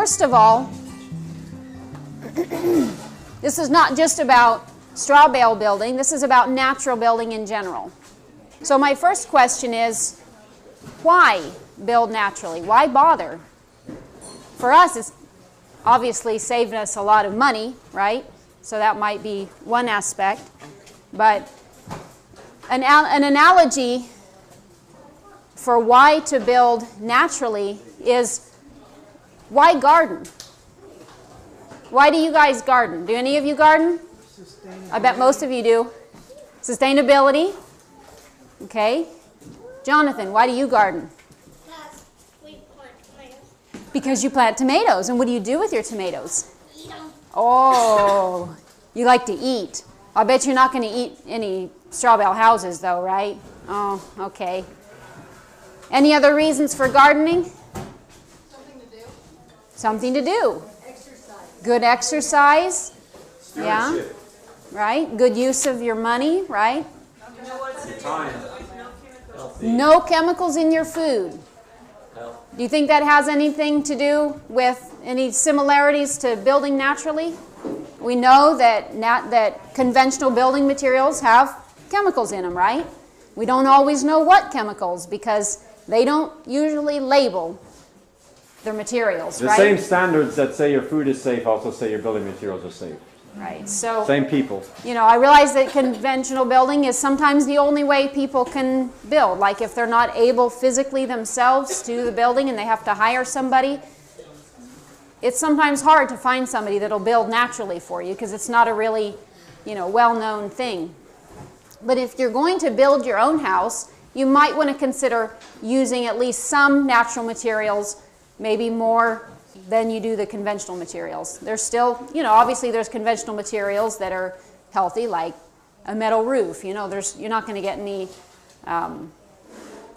first of all, this is not just about straw bale building. This is about natural building in general. So my first question is, why build naturally? Why bother? For us, it's obviously saving us a lot of money, right? So that might be one aspect. But an analogy for why to build naturally is, why garden? Why do you guys garden? Do any of you garden? I bet most of you do. Sustainability. Okay. Jonathan, why do you garden? Because we plant tomatoes. Because you plant tomatoes. And what do you do with your tomatoes? Eat them. Oh, you like to eat. I bet you're not going to eat any straw bale houses though, right? Oh, okay. Any other reasons for gardening? Something to do. Something to do. Exercise. Good exercise. Yeah. Right? Good use of your money, right? Time. No chemicals in your food. Do you think that has anything to do with any similarities to building naturally? We know that conventional building materials have chemicals in them, right? We don't always know what chemicals because they don't usually label their materials, The right? same standards that say your food is safe also say your building materials are safe. Right. So, Same people. you know, I realize that conventional building is sometimes the only way people can build. Like if they're not able physically themselves to do the building and they have to hire somebody, it's sometimes hard to find somebody that'll build naturally for you because it's not a really, you know, well-known thing. But if you're going to build your own house, you might want to consider using at least some natural materials, maybe more than you do the conventional materials. There's still, you know, obviously there's conventional materials that are healthy, like a metal roof. You know, you're not going to get any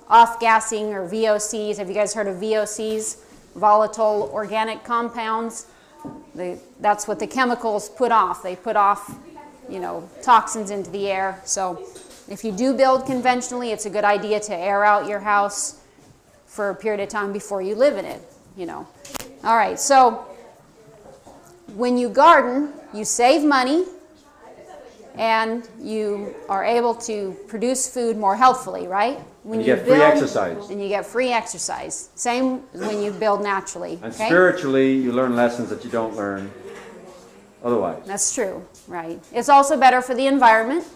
off-gassing or VOCs. Have you guys heard of VOCs? Volatile organic compounds. That's what the chemicals put off. They put off, you know, toxins into the air. So if you do build conventionally, it's a good idea to air out your house for a period of time before you live in it, you know. All right, so when you garden, you save money and you are able to produce food more healthfully, right? When you get free exercise. And you get free exercise. Same when you build naturally. And okay? spiritually, you learn lessons that you don't learn otherwise. That's true, right? It's also better for the environment,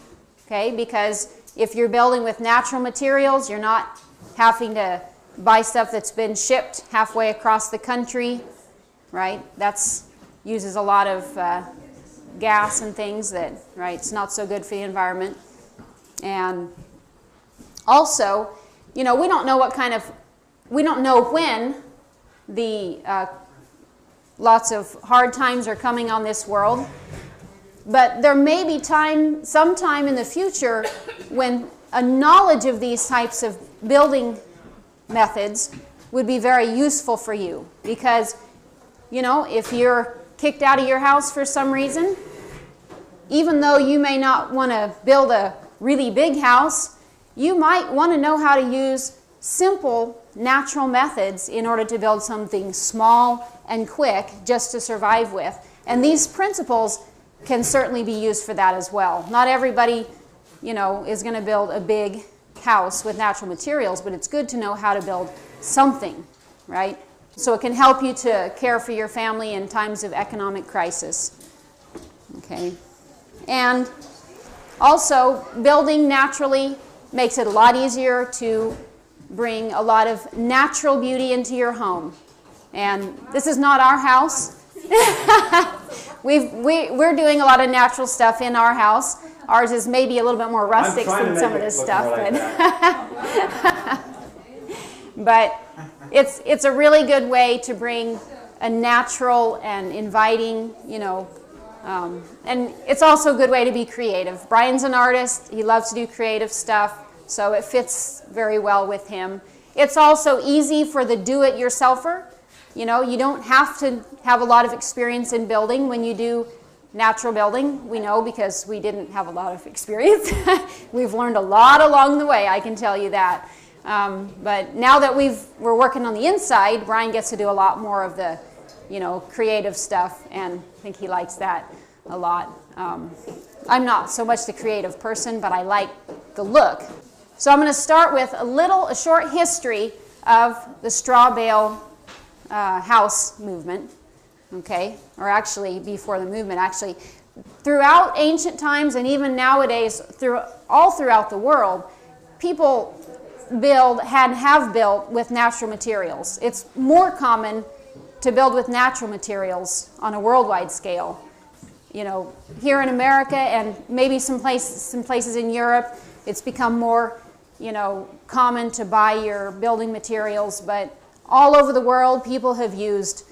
okay? Because if you're building with natural materials, you're not having to buy stuff that's been shipped halfway across the country, right? That's uses a lot of gas and things that, right, it's not so good for the environment. And also, you know, we don't know when the lots of hard times are coming on this world, but there may be sometime in the future when a knowledge of these types of building methods would be very useful for you because, you know, if you're kicked out of your house for some reason, even though you may not want to build a really big house, you might want to know how to use simple natural methods in order to build something small and quick just to survive with. And these principles can certainly be used for that as well. Not everybody, you know, is going to build a big house with natural materials, but it's good to know how to build something, right? So it can help you to care for your family in times of economic crisis. Okay. And also, building naturally makes it a lot easier to bring a lot of natural beauty into your home. And this is not our house. We're doing a lot of natural stuff in our house. Ours is maybe a little bit more rustic than some of this stuff, but it's a really good way to bring a natural and inviting, you know, and it's also a good way to be creative. Brian's an artist. He loves to do creative stuff, so it fits very well with him. It's also easy for the do-it-yourselfer. You know, you don't have to have a lot of experience in building when you do natural building. We know because we didn't have a lot of experience. We've learned a lot along the way, I can tell you that. But now that we're working on the inside, Brian gets to do a lot more of the you know, creative stuff, and I think he likes that a lot. I'm not so much the creative person, but I like the look. So I'm going to start with a short history of the straw bale house movement, okay, or actually before the movement, actually. Throughout ancient times and even nowadays, all throughout the world, people have built with natural materials. It's more common to build with natural materials on a worldwide scale. You know, here in America and maybe some places in Europe, it's become more, you know, common to buy your building materials, but all over the world, people have used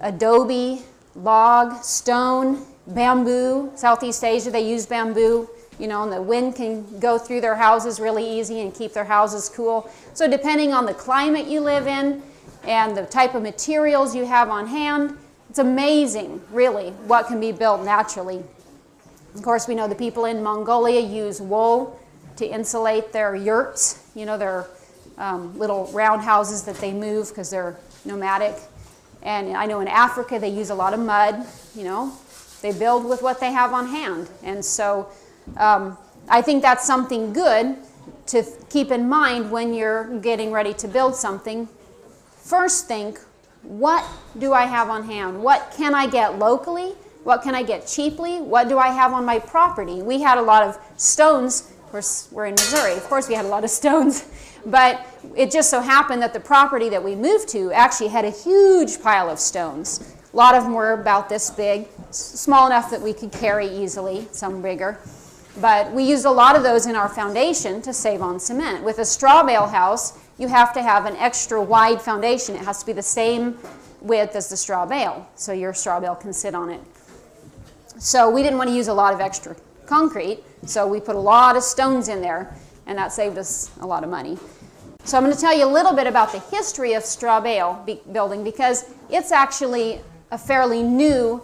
adobe, log, stone, bamboo. Southeast Asia, they use bamboo, you know, and the wind can go through their houses really easy and keep their houses cool. So depending on the climate you live in and the type of materials you have on hand, it's amazing, really, what can be built naturally. Of course, we know the people in Mongolia use wool to insulate their yurts, you know, their little round houses that they move because they're nomadic. And I know in Africa they use a lot of mud, you know. They build with what they have on hand. And so I think that's something good to keep in mind when you're getting ready to build something. First think, what do I have on hand? What can I get locally? What can I get cheaply? What do I have on my property? We had a lot of stones. Of course, we're in Missouri. Of course we had a lot of stones. But it just so happened that the property that we moved to actually had a huge pile of stones. A lot of them were about this big, small enough that we could carry easily, some bigger. But we used a lot of those in our foundation to save on cement. With a straw bale house, you have to have an extra wide foundation. It has to be the same width as the straw bale, so your straw bale can sit on it. So we didn't want to use a lot of extra concrete, so we put a lot of stones in there, and that saved us a lot of money. So I'm going to tell you a little bit about the history of straw bale building, because it's actually a fairly new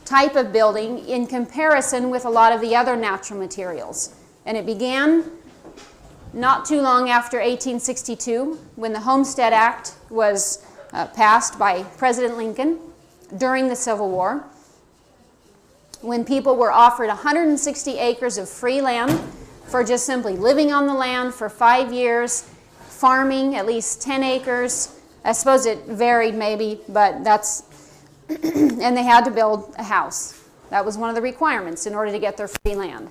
type of building in comparison with a lot of the other natural materials. And it began not too long after 1862, when the Homestead Act was passed by President Lincoln during the Civil War, when people were offered 160 acres of free land for just simply living on the land for 5 years, farming at least 10 acres. I suppose it varied maybe, but that's, and they had to build a house. That was one of the requirements in order to get their free land.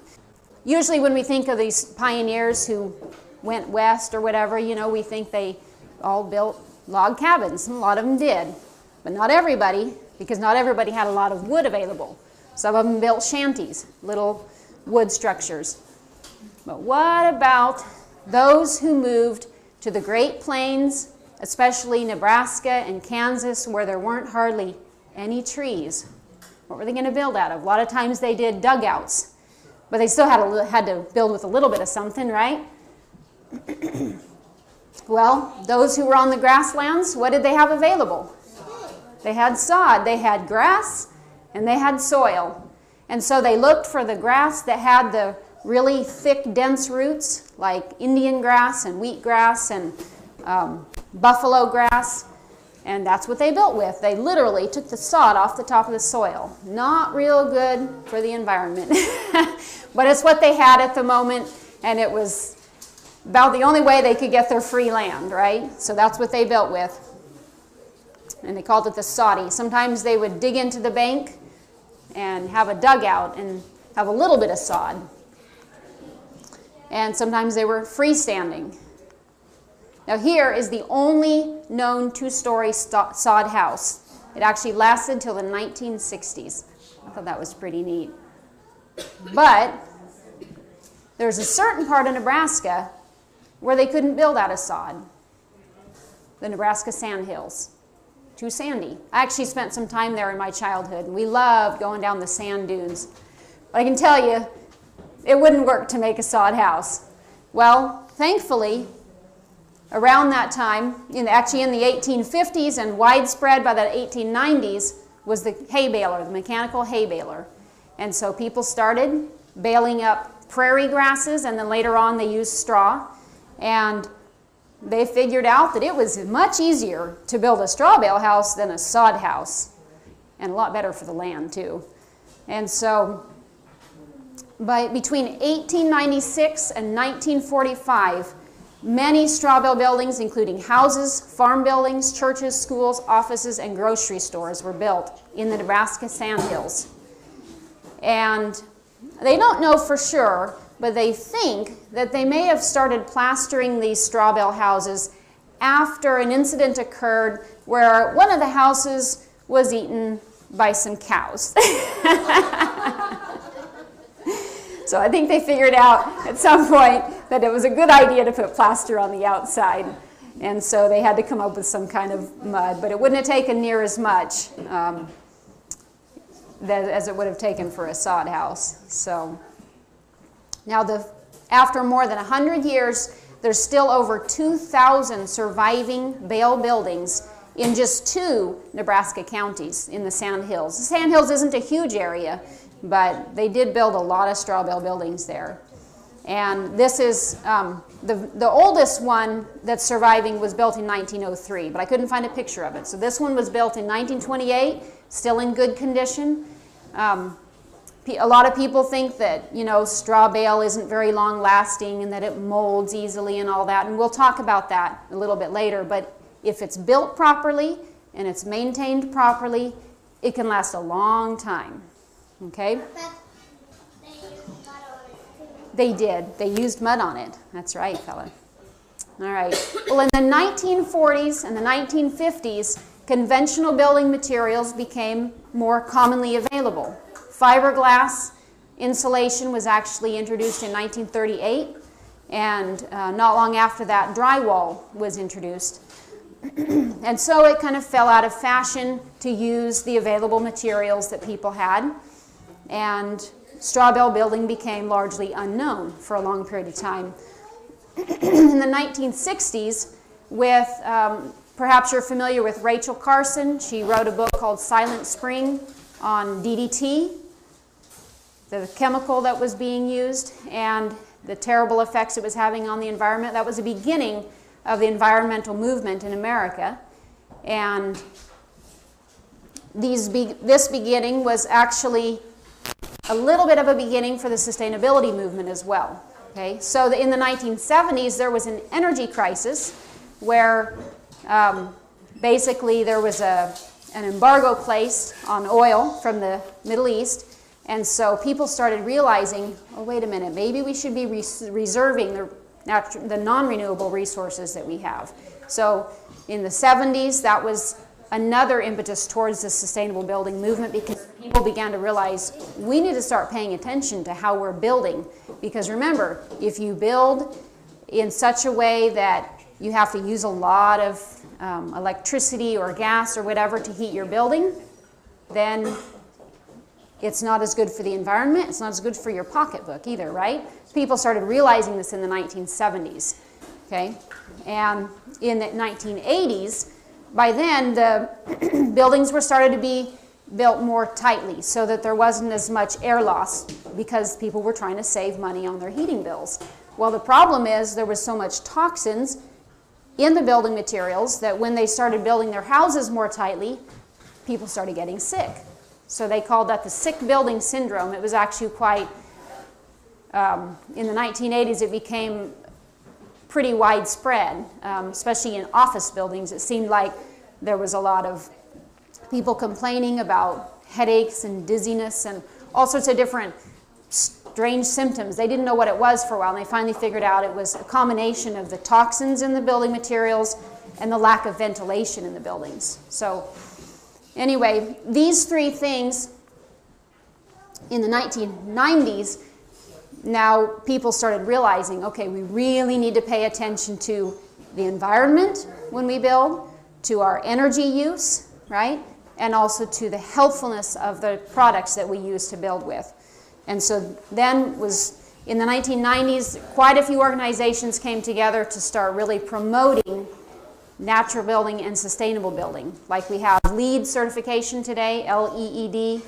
Usually when we think of these pioneers who went west or whatever, you know, we think they all built log cabins. A lot of them did, but not everybody, because not everybody had a lot of wood available. Some of them built shanties, little wood structures. But what about those who moved to the Great Plains, especially Nebraska and Kansas, where there weren't hardly any trees? What were they going to build out of? A lot of times they did dugouts, but they still had to build with a little bit of something, right? Well, those who were on the grasslands, what did they have available? They had sod, they had grass, and they had soil. And so they looked for the grass that had the really thick, dense roots, like Indian grass and wheatgrass and buffalo grass, and that's what they built with. They literally took the sod off the top of the soil. Not real good for the environment, but it's what they had at the moment, and it was about the only way they could get their free land, right? So that's what they built with, and they called it the soddy. Sometimes they would dig into the bank and have a dugout and have a little bit of sod. And sometimes they were freestanding. Now here is the only known two-story sod house. It actually lasted until the 1960s. I thought that was pretty neat. But there's a certain part of Nebraska where they couldn't build out of sod. The Nebraska Sandhills. Too sandy. I actually spent some time there in my childhood, and we loved going down the sand dunes. But I can tell you, it wouldn't work to make a sod house. Well, thankfully, around that time, actually in the 1850s and widespread by the 1890s, was the hay baler, the mechanical hay baler. And so people started baling up prairie grasses, and then later on they used straw. And they figured out that it was much easier to build a straw bale house than a sod house, and a lot better for the land too. And so between 1896 and 1945, many straw bale buildings, including houses, farm buildings, churches, schools, offices, and grocery stores, were built in the Nebraska Sandhills. And they don't know for sure, but they think that they may have started plastering these straw bale houses after an incident occurred where one of the houses was eaten by some cows. So I think they figured out at some point that it was a good idea to put plaster on the outside. And so they had to come up with some kind of mud, but it wouldn't have taken near as much as it would have taken for a sod house. So now after more than 100 years, there's still over 2,000 surviving bale buildings in just 2 Nebraska counties in the Sandhills. The Sandhills isn't a huge area, but they did build a lot of straw bale buildings there. And this is, the oldest one that's surviving was built in 1903, but I couldn't find a picture of it. So this one was built in 1928, still in good condition. A lot of people think that, straw bale isn't very long lasting and that it molds easily and all that, and we'll talk about that a little bit later. But if it's built properly and it's maintained properly, it can last a long time. Okay? They did. They used mud on it. That's right, fella. All right. Well, in the 1940s and the 1950s, conventional building materials became more commonly available. Fiberglass insulation was actually introduced in 1938, and not long after that, drywall was introduced. And so it kind of fell out of fashion to use the available materials that people had, and straw bale building became largely unknown for a long period of time. In the 1960s, with, perhaps you're familiar with Rachel Carson. She wrote a book called Silent Spring on DDT, the chemical that was being used, and the terrible effects it was having on the environment. That was the beginning of the environmental movement in America. And this beginning was actually a little bit of a beginning for the sustainability movement as well. Okay? So in the 1970s, there was an energy crisis where basically there was an embargo placed on oil from the Middle East. And so people started realizing, oh, wait a minute, maybe we should be reserving the non-renewable resources that we have. So in the 70s, that was another impetus towards the sustainable building movement, because people began to realize we need to start paying attention to how we're building. Because remember, if you build in such a way that you have to use a lot of electricity or gas or whatever to heat your building, then it's not as good for the environment. It's not as good for your pocketbook either, right? People started realizing this in the 1970s, okay? And in the 1980s, by then the buildings were started to be built more tightly so that there wasn't as much air loss, because people were trying to save money on their heating bills. Well, the problem is there was so much toxins in the building materials that when they started building their houses more tightly, people started getting sick. So they called that the sick building syndrome. It was actually quite, in the 1980s, it became pretty widespread, especially in office buildings. It seemed like there was a lot of people complaining about headaches and dizziness and all sorts of different strange symptoms. They didn't know what it was for a while, and they finally figured out it was a combination of the toxins in the building materials and the lack of ventilation in the buildings. So anyway, these three things in the 1990s, now people started realizing, okay, we really need to pay attention to the environment when we build, to our energy use, right? And also to the healthfulness of the products that we use to build with. And so then in the 1990s, quite a few organizations came together to start really promoting natural building and sustainable building. Like we have LEED certification today, L-E-E-D,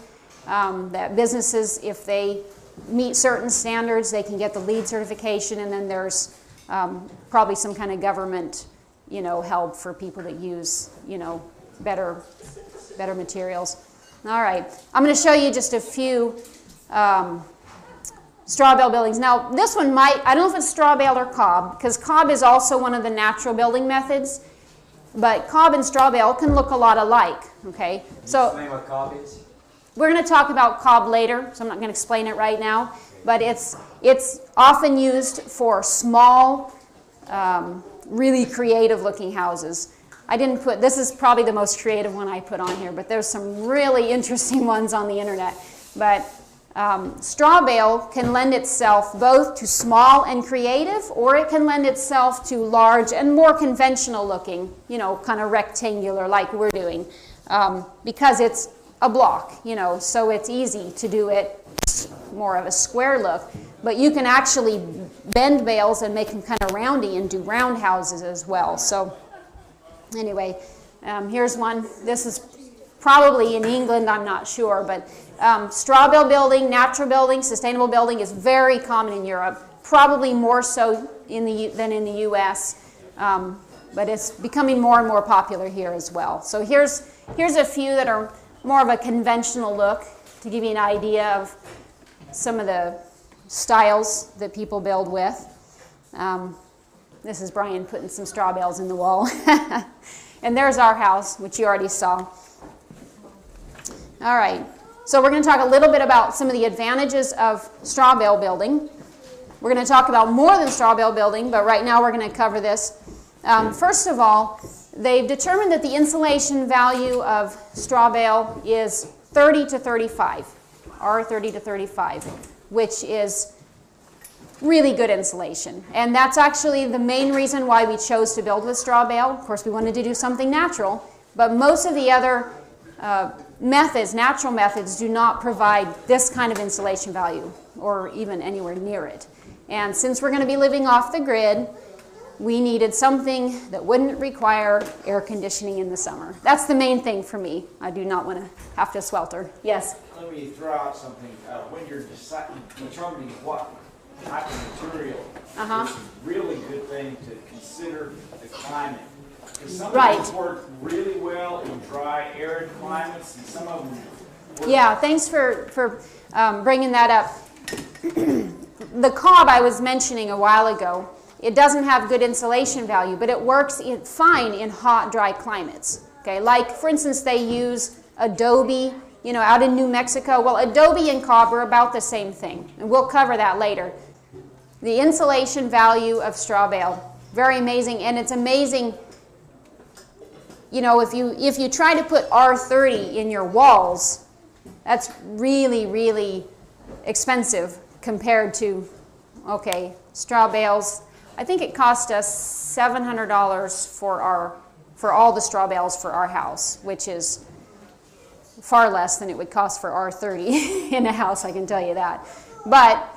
that businesses, if they meet certain standards, they can get the LEED certification. And then there's probably some kind of government, help for people that use, better materials. All right, I'm going to show you just a few straw bale buildings. Now, this one I don't know if it's straw bale or cob, because cob is also one of the natural building methods, but cob and straw bale can look a lot alike, okay? So, explain what cob is? We're going to talk about cob later, so I'm not going to explain it right now, but it's often used for small, really creative looking houses. This is probably the most creative one I put on here, but there's some really interesting ones on the internet. But straw bale can lend itself both to small and creative, or it can lend itself to large and more conventional looking, kind of rectangular like we're doing, because it's a block, so it's easy to do it more of a square look. But you can actually bend bales and make them kind of roundy and do round houses as well. So anyway, here's one. This is probably in England, I'm not sure, but straw bale building, natural building, sustainable building is very common in Europe, probably more so than in the US, but it's becoming more and more popular here as well. So here's a few that are more of a conventional look to give you an idea of some of the styles that people build with. This is Brian putting some straw bales in the wall. And there's our house, which you already saw. All right, so we're going to talk a little bit about some of the advantages of straw bale building. We're going to talk about more than straw bale building, but right now we're going to cover this. First of all, they've determined that the insulation value of straw bale is 30 to 35, R30 to 35, which is really good insulation. And that's actually the main reason why we chose to build with straw bale. Of course, we wanted to do something natural, but most of the other natural methods, do not provide this kind of insulation value or even anywhere near it. And since we're going to be living off the grid, we needed something that wouldn't require air conditioning in the summer. That's the main thing for me. I do not want to have to swelter. Yes? Let me throw out something. When you're determining what type of material, it's a really good thing to consider the climate. Because some of these work really well in dry, arid climates, and some of them work. Yeah, thanks for bringing that up. The cob I was mentioning a while ago, it doesn't have good insulation value, but it works fine in hot, dry climates. Okay, like for instance, they use adobe, out in New Mexico. Well, adobe and cob are about the same thing, and we'll cover that later. The insulation value of straw bale, very amazing, and it's amazing. If you try to put R30 in your walls, that's really, really expensive compared to, straw bales. I think it cost us $700 for all the straw bales for our house, which is far less than it would cost for R30 in a house, I can tell you that. But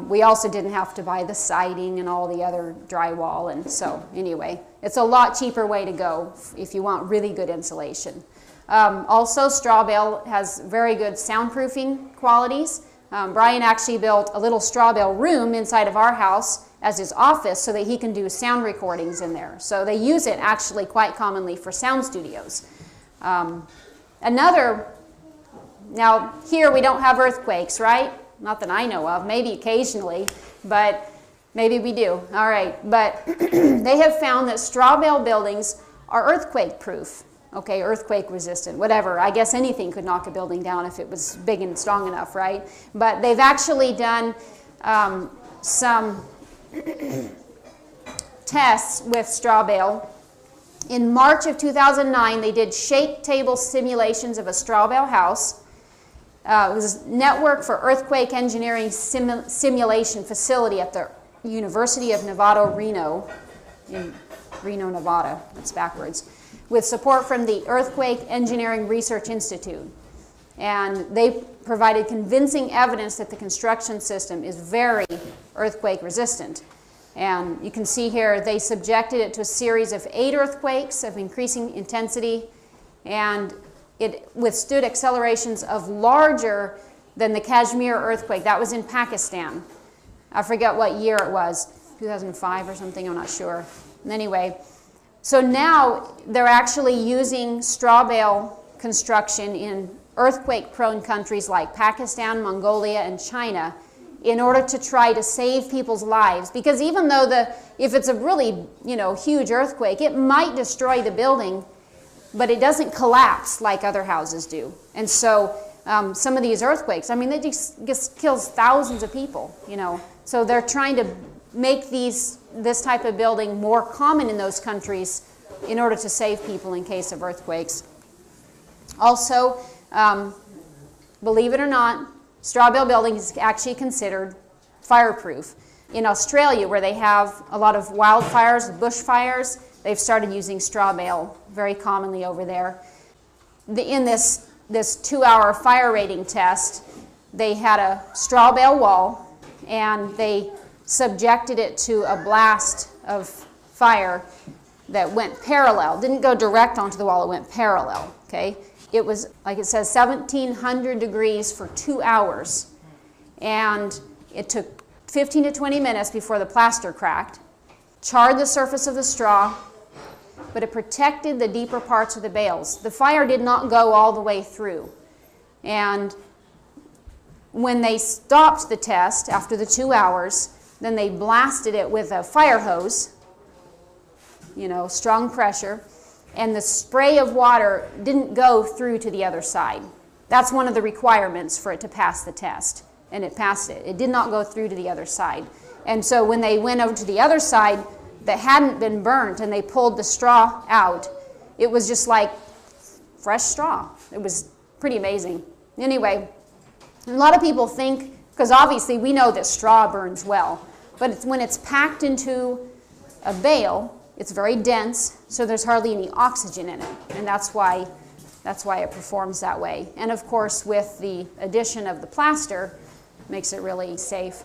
we also didn't have to buy the siding and all the other drywall, and so anyway, it's a lot cheaper way to go if you want really good insulation. Also, straw bale has very good soundproofing qualities. Brian actually built a little straw bale room inside of our house as his office so that he can do sound recordings in there. So they use it actually quite commonly for sound studios. Now here we don't have earthquakes, right? Not that I know of, maybe occasionally, but maybe we do. All right, but they have found that straw bale buildings are earthquake proof. Okay, earthquake resistant, whatever. I guess anything could knock a building down if it was big and strong enough, right? But they've actually done some tests with straw bale. In March of 2009, they did shake table simulations of a straw bale house. It was a network for earthquake engineering simulation facility at the University of Nevada, Reno, in Reno, Nevada. That's backwards. With support from the Earthquake Engineering Research Institute. And they provided convincing evidence that the construction system is very earthquake resistant. And you can see here they subjected it to a series of 8 earthquakes of increasing intensity, and it withstood accelerations of larger than the Kashmir earthquake. That was in Pakistan. I forget what year it was. 2005 or something, I'm not sure. Anyway, so now they're actually using straw bale construction in earthquake-prone countries like Pakistan, Mongolia, and China in order to try to save people's lives. Because even though if it's a really, huge earthquake, it might destroy the building, but it doesn't collapse like other houses do. And so some of these earthquakes, they just kills thousands of people, So they're trying to make this type of building more common in those countries in order to save people in case of earthquakes. Also, believe it or not, straw bale building is actually considered fireproof. In Australia, where they have a lot of wildfires, bushfires, they've started using straw bale very commonly over there. In this 2-hour fire rating test, they had a straw bale wall, and they subjected it to a blast of fire that went parallel. Didn't go direct onto the wall, it went parallel, okay? It was, like it says, 1,700 degrees for 2 hours. And it took 15 to 20 minutes before the plaster cracked, charred the surface of the straw, but it protected the deeper parts of the bales. The fire did not go all the way through. And when they stopped the test after the 2 hours, then they blasted it with a fire hose, strong pressure, and the spray of water didn't go through to the other side. That's one of the requirements for it to pass the test, and it passed it. It did not go through to the other side. And so when they went over to the other side that hadn't been burnt and they pulled the straw out, it was just like fresh straw. It was pretty amazing. Anyway, a lot of people think, because obviously we know that straw burns well, but when it's packed into a bale, it's very dense, so there's hardly any oxygen in it, and that's why it performs that way. And of course, with the addition of the plaster, it makes it really safe.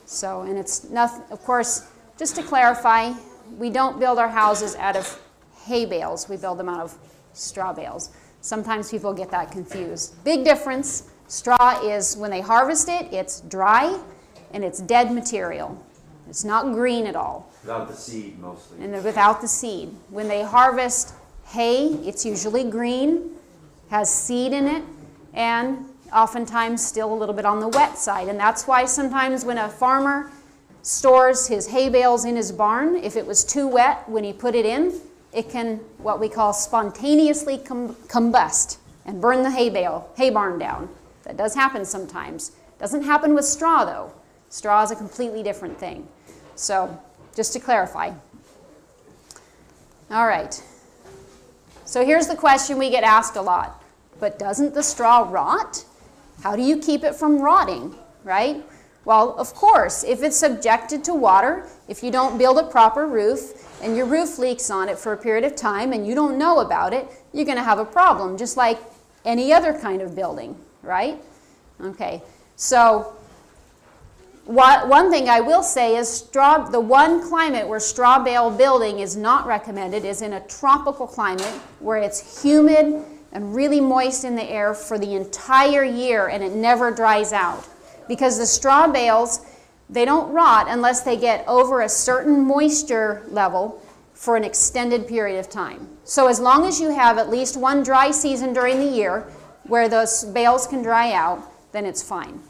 So, and it's nothing. Of course, just to clarify, we don't build our houses out of hay bales. We build them out of straw bales. Sometimes people get that confused. Big difference. Straw is, when they harvest it, it's dry and it's dead material. It's not green at all. Without the seed, mostly. And without the seed. When they harvest hay, it's usually green, has seed in it, and oftentimes still a little bit on the wet side. And that's why sometimes when a farmer stores his hay bales in his barn, if it was too wet when he put it in, it can, what we call, spontaneously combust and burn the hay barn down. That does happen sometimes. Doesn't happen with straw, though. Straw is a completely different thing. So, just to clarify. All right. So here's the question we get asked a lot. But doesn't the straw rot? How do you keep it from rotting, right? Well, of course, if it's subjected to water, if you don't build a proper roof, and your roof leaks on it for a period of time, and you don't know about it, you're going to have a problem, just like any other kind of building, right? Okay, so one thing I will say is the one climate where straw bale building is not recommended is in a tropical climate where it's humid and really moist in the air for the entire year and it never dries out. Because the straw bales, they don't rot unless they get over a certain moisture level for an extended period of time. So as long as you have at least one dry season during the year where those bales can dry out, then it's fine,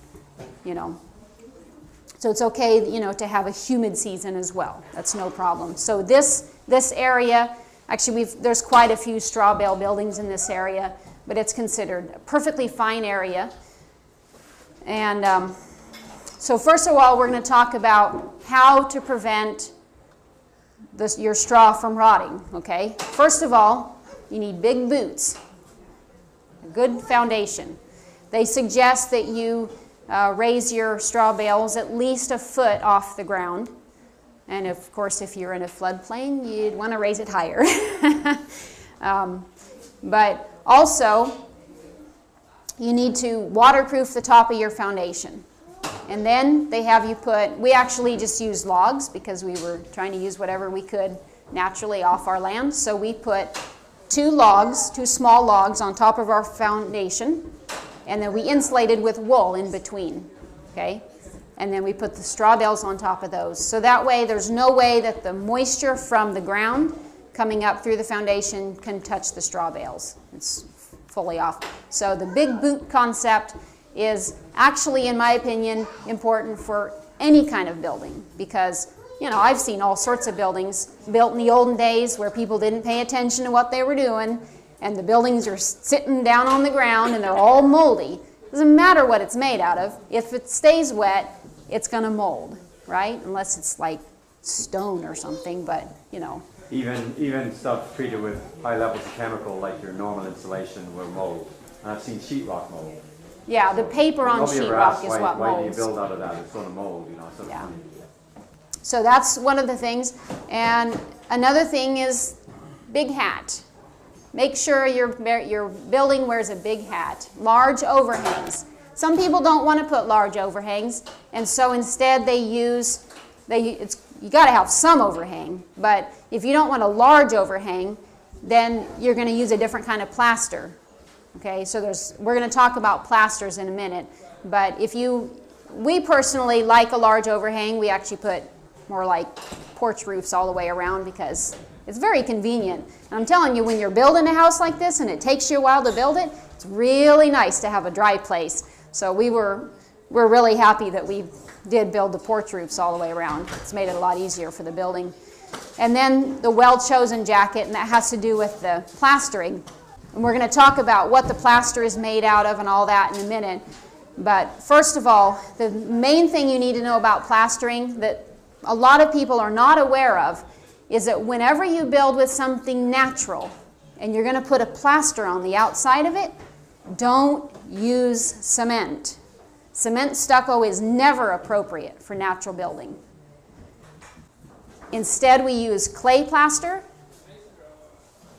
So it's okay, to have a humid season as well. That's no problem. So this area, actually there's quite a few straw bale buildings in this area, but it's considered a perfectly fine area. And so first of all, we're going to talk about how to prevent your straw from rotting, okay? First of all, you need big boots, a good foundation. They suggest that you raise your straw bales at least a foot off the ground. And of course, if you're in a floodplain, you'd want to raise it higher. But also, you need to waterproof the top of your foundation. And then they have you we actually just used logs because we were trying to use whatever we could naturally off our land. So we put two small logs on top of our foundation, and then we insulated with wool in between, okay? and then we put the straw bales on top of those. So that way there's no way that the moisture from the ground coming up through the foundation can touch the straw bales. It's fully off. So the big boot concept is actually, in my opinion, important for any kind of building, because I've seen all sorts of buildings built in the olden days where people didn't pay attention to what they were doing, and the buildings are sitting down on the ground and they're all moldy. Doesn't matter what it's made out of. If it stays wet, it's going to mold, right? Unless it's like stone or something, but Even stuff treated with high levels of chemical, like your normal insulation, will mold. And I've seen sheetrock mold. Yeah, the paper on sheetrock is what why do you molds. build out of that? It's going to mold, So Yeah. So that's one of the things. And another thing is big hat. Make sure your building wears a big hat. Large overhangs. Some people don't want to put large overhangs, and so instead you got to have some overhang. But if you don't want a large overhang, then you're going to use a different kind of plaster. Okay, so we're going to talk about plasters in a minute. But we personally like a large overhang. We actually put more like porch roofs all the way around because it's very convenient. And I'm telling you, when you're building a house like this and it takes you a while to build it, it's really nice to have a dry place. So we're really happy that we did build the porch roofs all the way around. It's made it a lot easier for the building. And then the well-chosen jacket, and that has to do with the plastering. And we're going to talk about what the plaster is made out of and all that in a minute. But first of all, the main thing you need to know about plastering that a lot of people are not aware of is that whenever you build with something natural and you're going to put a plaster on the outside of it, don't use cement. Cement stucco is never appropriate for natural building. Instead, we use clay plaster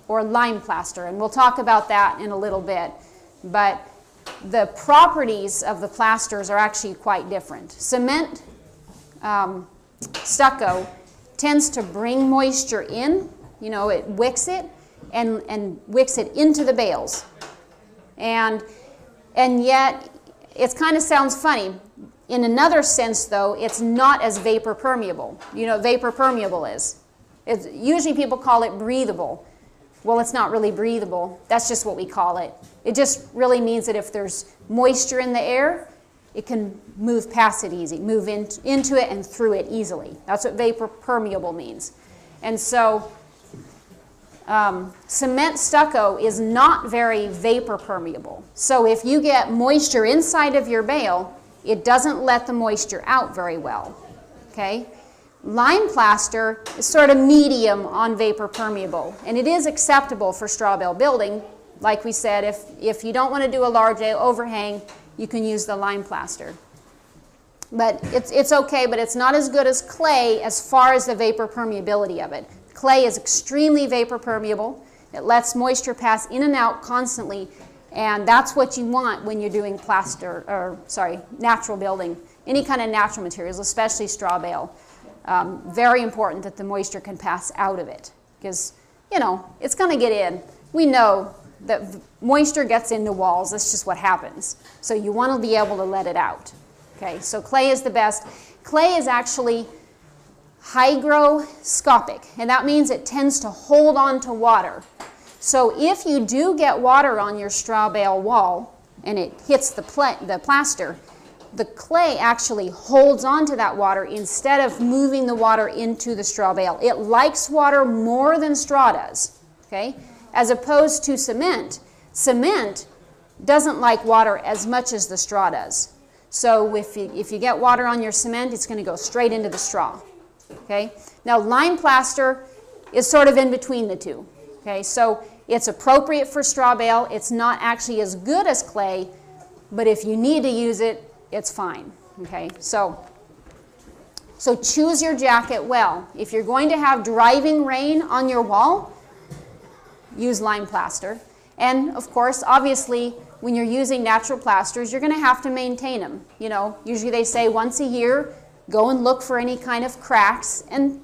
or lime plaster, and we'll talk about that in a little bit. But the properties of the plasters are actually quite different. Cement stucco tends to bring moisture in, it wicks it and wicks it into the bales. And yet, it kind of sounds funny. In another sense, though, it's not as vapor permeable. You know what vapor permeable is? Usually people call it breathable. Well, it's not really breathable. That's just what we call it. It just really means that if there's moisture in the air, it can move past it easy, move into it and through it easily. That's what vapor permeable means. And so cement stucco is not very vapor permeable. So if you get moisture inside of your bale, it doesn't let the moisture out very well. Okay? Lime plaster is sort of medium on vapor permeable, and it is acceptable for straw bale building. Like we said, if you don't want to do a large overhang, you can use the lime plaster. But it's okay, but it's not as good as clay as far as the vapor permeability of it. Clay is extremely vapor permeable. It lets moisture pass in and out constantly, and that's what you want when you're doing natural building. Any kind of natural materials, especially straw bale. Very important that the moisture can pass out of it, because, it's going to get in. We know that moisture gets into walls. That's just what happens. So you want to be able to let it out. Okay, so clay is the best. Clay is actually hygroscopic, and that means it tends to hold on to water. So if you do get water on your straw bale wall and it hits the plaster, the clay actually holds on to that water instead of moving the water into the straw bale. It likes water more than straw does, okay? As opposed to cement. Cement doesn't like water as much as the straw does. So if you get water on your cement, it's going to go straight into the straw, okay? Now lime plaster is sort of in between the two, okay? So it's appropriate for straw bale. It's not actually as good as clay, but if you need to use it, it's fine, okay? So choose your jacket well. If you're going to have driving rain on your wall, use lime plaster. And of course, obviously, when you're using natural plasters, you're going to have to maintain them. Usually they say once a year, go and look for any kind of cracks and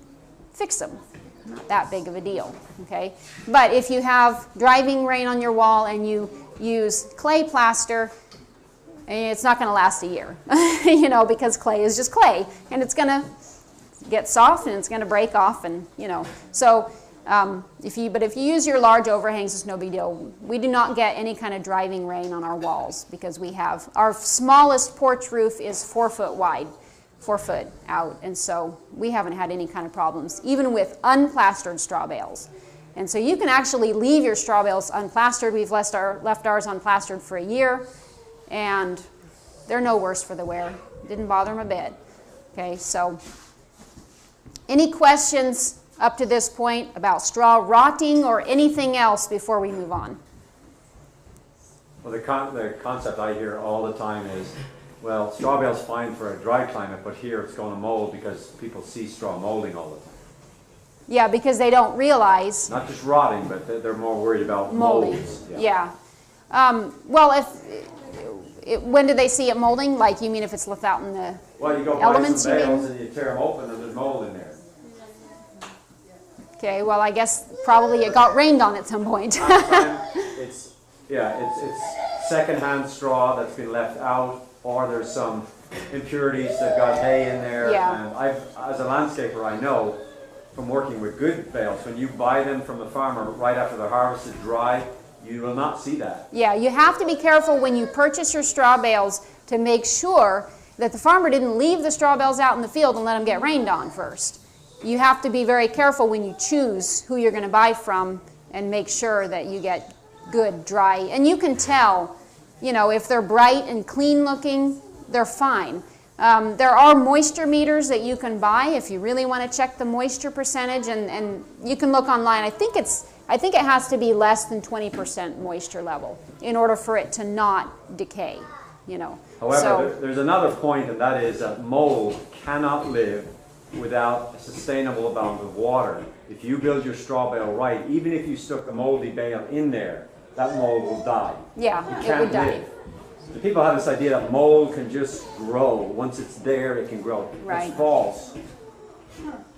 fix them. Not that big of a deal, okay? But if you have driving rain on your wall and you use clay plaster, And it's not going to last a year, you know, because clay is just clay, and it's going to get soft and it's going to break off, and you know. So if you use your large overhangs, it's no big deal. We do not get any kind of driving rain on our walls because we have our smallest porch roof is 4 foot wide, 4 foot out, and so we haven't had any kind of problems, even with unplastered straw bales. And so you can actually leave your straw bales unplastered. We've left ours unplastered for a year, and they're no worse for the wear. Didn't bother them a bit. Okay, so any questions up to this point about straw rotting or anything else before we move on? Well, the concept I hear all the time is, well, straw bale's fine for a dry climate, but here it's going to mold because people see straw molding all the time. Yeah, because they don't realize. Not just rotting, but they're more worried about molding. molds. Yeah. Well, when do they see it molding? Like, you mean if it's left out in the well, you go elements, buy some you bales mean? and you tear them open and there's mold in there. Okay, well, I guess probably it got rained on at some point. It's secondhand straw that's been left out, or there's some impurities that got hay in there. Yeah. And as a landscaper, I know from working with good bales, when you buy them from the farmer right after they're harvested dry, you will not see that. Yeah, you have to be careful when you purchase your straw bales to make sure that the farmer didn't leave the straw bales out in the field and let them get rained on first. You have to be very careful when you choose who you're going to buy from and make sure that you get good dry. And you can tell, you know, if they're bright and clean looking, they're fine. There are moisture meters that you can buy if you really want to check the moisture percentage, and you can look online. I think it has to be less than 20% moisture level in order for it to not decay, you know. However, there's another point, and that is that mold cannot live without a sustainable amount of water. If you build your straw bale right, even if you stuck the moldy bale in there, that mold will die. Yeah, it would die. The people have this idea that mold can just grow. Once it's there, it can grow. Right. It's false.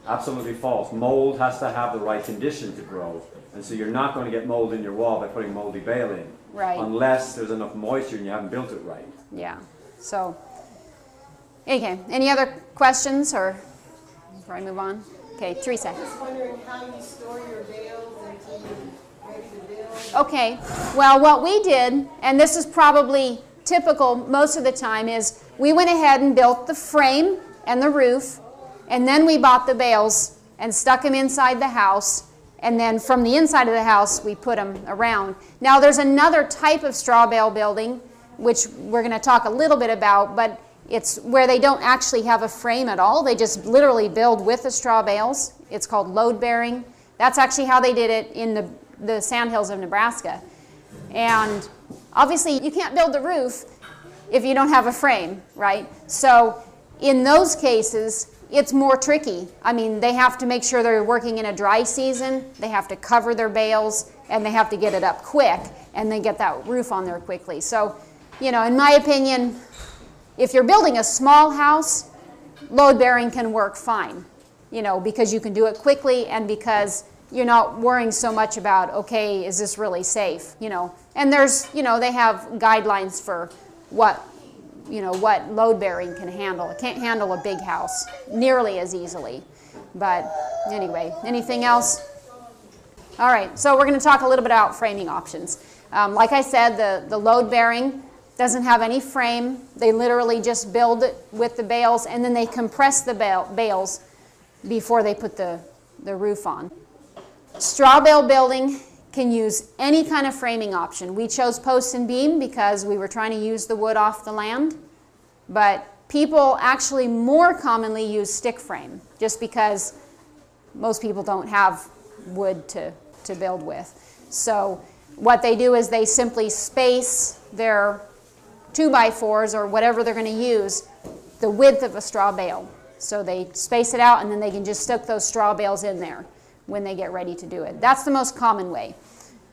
Absolutely false. Mold has to have the right condition to grow. And so you're not going to get mold in your wall by putting moldy bale in. Right. Unless there's enough moisture and you haven't built it right. Yeah. So, okay. Any other questions or before I move on? Okay, Teresa. I'm just wondering how you store your bales until you're ready to build. Okay. Well, what we did, and this is probably typical most of the time, is we went ahead and built the frame and the roof, and then we bought the bales and stuck them inside the house, and then from the inside of the house we put them around. Now there's another type of straw bale building which we're going to talk a little bit about, but it's where they don't actually have a frame at all. They just literally build with the straw bales. It's called load bearing. That's actually how they did it in the sandhills of Nebraska. And obviously you can't build the roof if you don't have a frame, right? So in those cases, it's more tricky. I mean, they have to make sure they're working in a dry season, they have to cover their bales, and they have to get it up quick, and then get that roof on there quickly. So, you know, in my opinion, if you're building a small house, load bearing can work fine, you know, because you can do it quickly and because you're not worrying so much about, okay, is this really safe, you know. And there's, you know, they have guidelines for what load bearing can handle. It can't handle a big house nearly as easily. But anyway, anything else? All right, so we're going to talk a little bit about framing options. Like I said, the load bearing doesn't have any frame. They literally just build it with the bales, and then they compress the bales before they put the roof on. Straw bale building can use any kind of framing option. We chose post and beam because we were trying to use the wood off the land, but people actually more commonly use stick frame just because most people don't have wood to build with. So what they do is they simply space their 2x4s or whatever they're going to use the width of a straw bale. So they space it out and then they can just stick those straw bales in there when they get ready to do it. That's the most common way.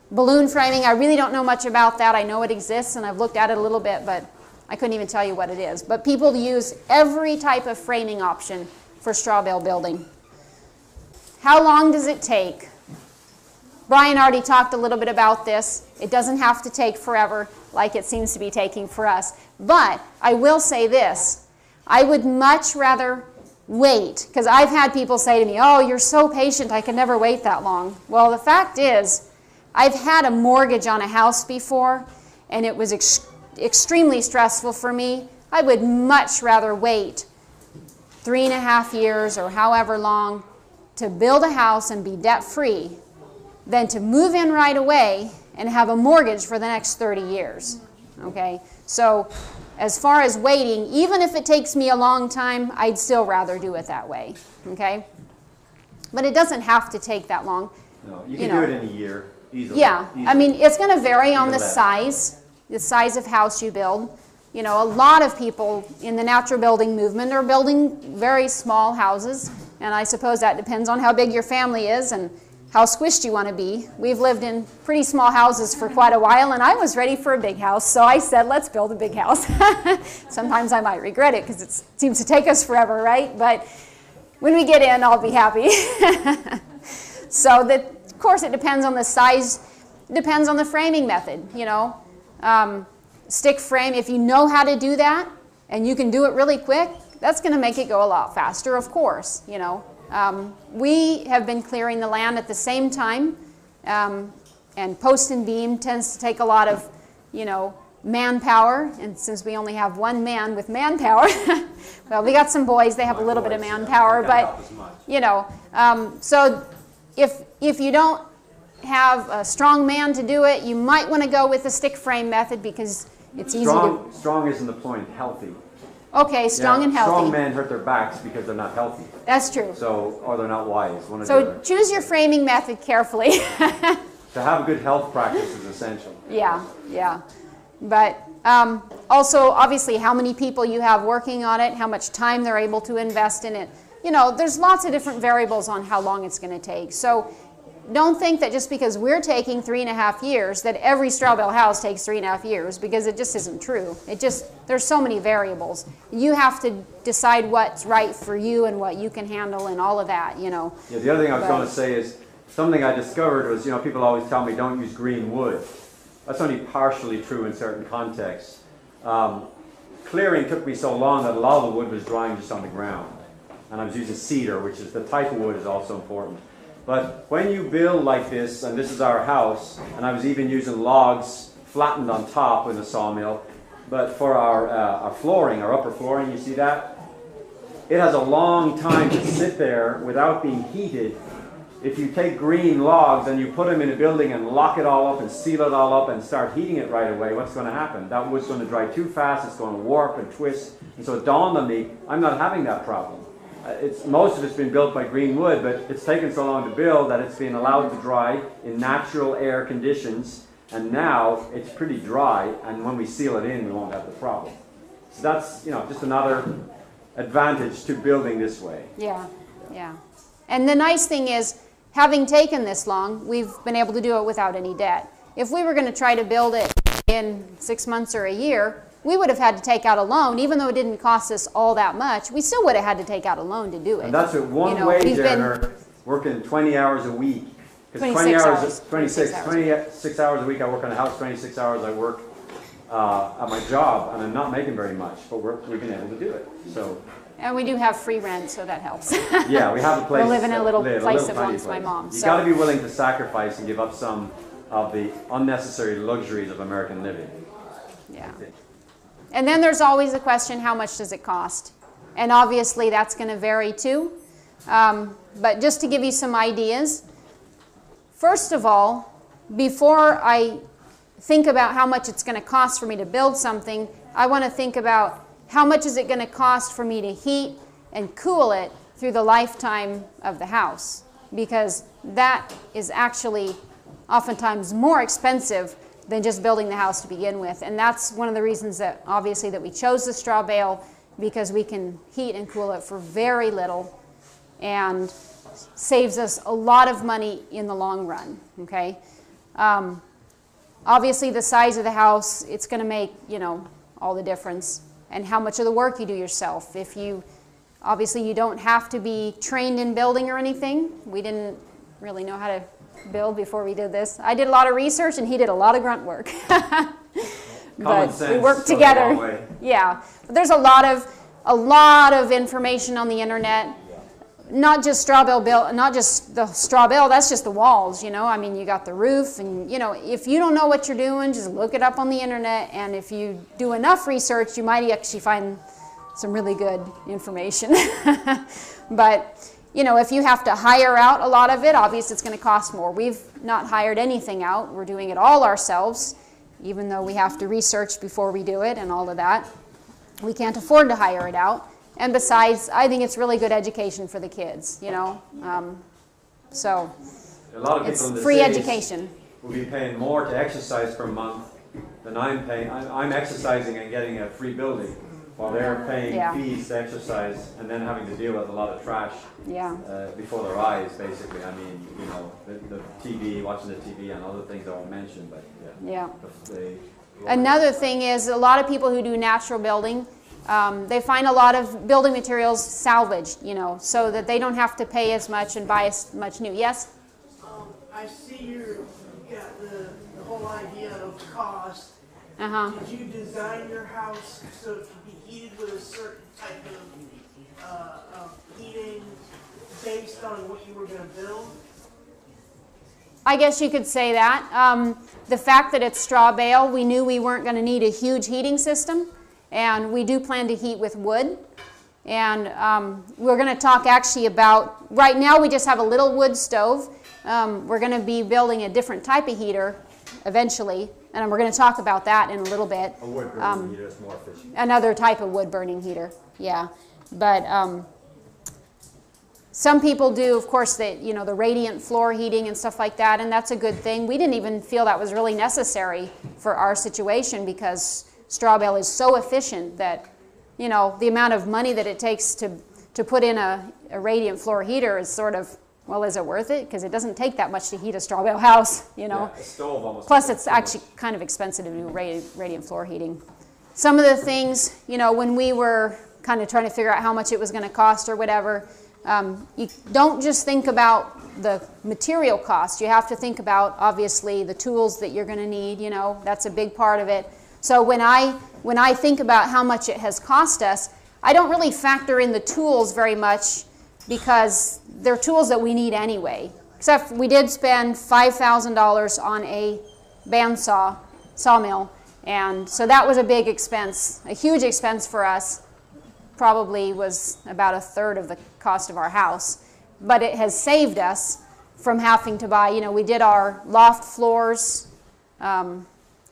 Balloon framing, I really don't know much about that. I know it exists and I've looked at it a little bit, but I couldn't even tell you what it is. But people use every type of framing option for straw bale building. How long does it take Brian already talked a little bit about this. It doesn't have to take forever like it seems to be taking for us. But I will say this. I would much rather wait, because I've had people say to me, oh, you're so patient, I can never wait that long. Well, the fact is, I've had a mortgage on a house before, and it was extremely stressful for me. I would much rather wait 3.5 years or however long to build a house and be debt-free than to move in right away and have a mortgage for the next 30 years. Okay? So as far as waiting, even if it takes me a long time, I'd still rather do it that way. Okay? But it doesn't have to take that long. No, you can do it in a year, easily. Yeah. Easily. I mean, it's going to vary on Even the less. size of house you build. You know, a lot of people in the natural building movement are building very small houses, and I suppose that depends on how big your family is and how squished you want to be. We've lived in pretty small houses for quite a while, and I was ready for a big house, so I said, let's build a big house. Sometimes I might regret it because it seems to take us forever, right? But when we get in, I'll be happy. So that, of course, it depends on the size, it depends on the framing method, you know. Stick frame, if you know how to do that and you can do it really quick, that's going to make it go a lot faster, of course, you know. We have been clearing the land at the same time, and post and beam tends to take a lot of, you know, manpower, and since we only have one man with manpower, well, we got some boys, they have a little bit of manpower, but, you know, so if you don't have a strong man to do it, you might want to go with the stick frame method because it's easy to... Strong isn't the point, healthy. Okay, strong and healthy. Strong men hurt their backs because they're not healthy. That's true. So, or they're not wise. One or the So other. choose your framing method carefully. To have a good health practice is essential. Yeah, yeah. But also, obviously, how many people you have working on it, how much time they're able to invest in it. You know, there's lots of different variables on how long it's going to take. So don't think that just because we're taking 3.5 years that every straw bale house takes 3.5 years, because it just isn't true. There's so many variables. You have to decide what's right for you and what you can handle and all of that, you know. Yeah, the other thing I was going to say is, something I discovered was, you know, people always tell me don't use green wood. That's only partially true in certain contexts. Clearing took me so long that a lot of the wood was drying just on the ground. And I was using cedar, which is the type of wood is also important. But when you build like this, and this is our house, and I was even using logs flattened on top in the sawmill, but for our flooring, our upper flooring, you see that? It has a long time to sit there without being heated. If you take green logs and you put them in a building and lock it all up and seal it all up and start heating it right away, what's going to happen? That wood's going to dry too fast, it's going to warp and twist. And so it dawned on me, I'm not having that problem. Most of it's been built by green wood, but it's taken so long to build that it's been allowed to dry in natural air conditions, and now it's pretty dry, and when we seal it in, we won't have the problem. So that's, you know, just another advantage to building this way. Yeah, yeah. And the nice thing is, having taken this long, we've been able to do it without any debt. If we were going to try to build it in 6 months or a year, we would have had to take out a loan. Even though it didn't cost us all that much, we still would have had to take out a loan to do it. And that's with one wage earner working 20 hours a week. 26 hours. 26 hours a week I work on a house, 26 hours I work at my job, and I'm not making very much, but we've been able to do it. So. And we do have free rent, so that helps. Yeah, we have a place. We live in a little place that tiny belongs to my mom. You got to be willing to sacrifice and give up some of the unnecessary luxuries of American living. Yeah. And then there's always the question, how much does it cost? And obviously that's going to vary too. But just to give you some ideas, first of all, before I think about how much it's going to cost for me to build something, I want to think about how much is it going to cost for me to heat and cool it through the lifetime of the house, because that is actually oftentimes more expensive than just building the house to begin with. And that's one of the reasons that obviously that we chose the straw bale, because we can heat and cool it for very little and saves us a lot of money in the long run. Okay. Obviously the size of the house, it's going to make, you know, all the difference, and how much of the work you do yourself. If you, obviously you don't have to be trained in building or anything. We didn't really know how to build before we did this. I did a lot of research and he did a lot of grunt work. But we worked together. Yeah, but there's a lot of information on the internet. Not just straw bale built, not just the straw bale, that's just the walls, you know. I mean, you got the roof, and you know, if you don't know what you're doing, just look it up on the internet, and if you do enough research, you might actually find some really good information. But, you know, if you have to hire out a lot of it, obviously it's going to cost more. We've not hired anything out. We're doing it all ourselves, even though we have to research before we do it and all of that. We can't afford to hire it out. And besides, I think it's really good education for the kids, you know. So a lot of people it's in the free cities education. will be paying more to exercise per month than I'm paying. I'm exercising and getting a free building, while they're paying fees to exercise and then having to deal with a lot of trash before their eyes, basically. I mean, you know, the TV, watching the TV and other things I won't mention, but yeah. Another thing is a lot of people who do natural building, they find a lot of building materials salvaged, you know, so that they don't have to pay as much and buy as much new. Yes? I see you got the whole idea of cost. Did you design your house so it could be heated with a certain type of heating based on what you were going to build? I guess you could say that. The fact that it's straw bale, we knew we weren't going to need a huge heating system. And we do plan to heat with wood. And we're going to talk actually about, right now we just have a little wood stove. We're going to be building a different type of heater eventually. And we're going to talk about that in a little bit. A wood burning heater is more efficient. Another type of wood burning heater, yeah. But some people do, of course, you know, the radiant floor heating and stuff like that. And that's a good thing. We didn't even feel that was really necessary for our situation because straw bale is so efficient that, you know, the amount of money that it takes to put in a radiant floor heater is sort of, well, is it worth it? Because it doesn't take that much to heat a straw bale house, you know. Yeah, a stove almost. Plus, it's actually kind of expensive to do radiant floor heating. Some of the things, you know, when we were kind of trying to figure out how much it was going to cost or whatever, you don't just think about the material cost. You have to think about, obviously, the tools that you're going to need, you know. That's a big part of it. So when I think about how much it has cost us, I don't really factor in the tools very much because they're tools that we need anyway. Except we did spend $5,000 on a bandsaw, sawmill, and so that was a big expense, a huge expense for us. Probably was about a third of the cost of our house, but it has saved us from having to buy, you know, we did our loft floors.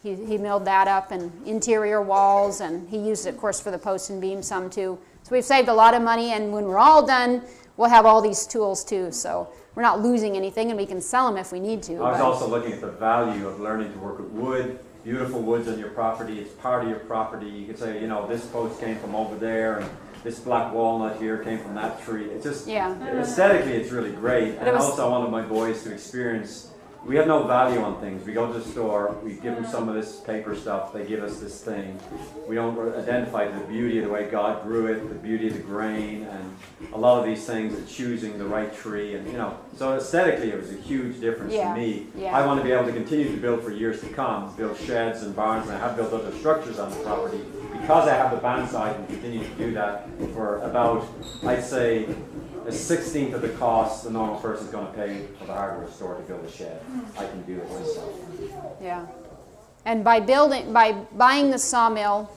He milled that up, and interior walls, and he used it, of course, for the posts and beams some too. So we've saved a lot of money, and when we're all done, we'll have all these tools too. So we're not losing anything, and we can sell them if we need to. I was also looking at the value of learning to work with wood, beautiful woods on your property. It's part of your property. You could say, you know, this post came from over there, and this black walnut here came from that tree. It's just, aesthetically, it's really great. And also, I wanted my boys to experience. We have no value on things. We go to the store, we give them some of this paper stuff, they give us this thing. We don't identify the beauty of the way God grew it, the beauty of the grain, and a lot of these things, choosing the right tree, and you know. So aesthetically, it was a huge difference to me. Yeah. I want to be able to continue to build for years to come, build sheds and barns, and I have built other structures on the property because I have the bandsaw. I can continue to do that for about, I'd say, a 1/16 of the cost the normal person's going to pay for the hardware store to build a shed. I can do it myself. Yeah, and by buying the sawmill,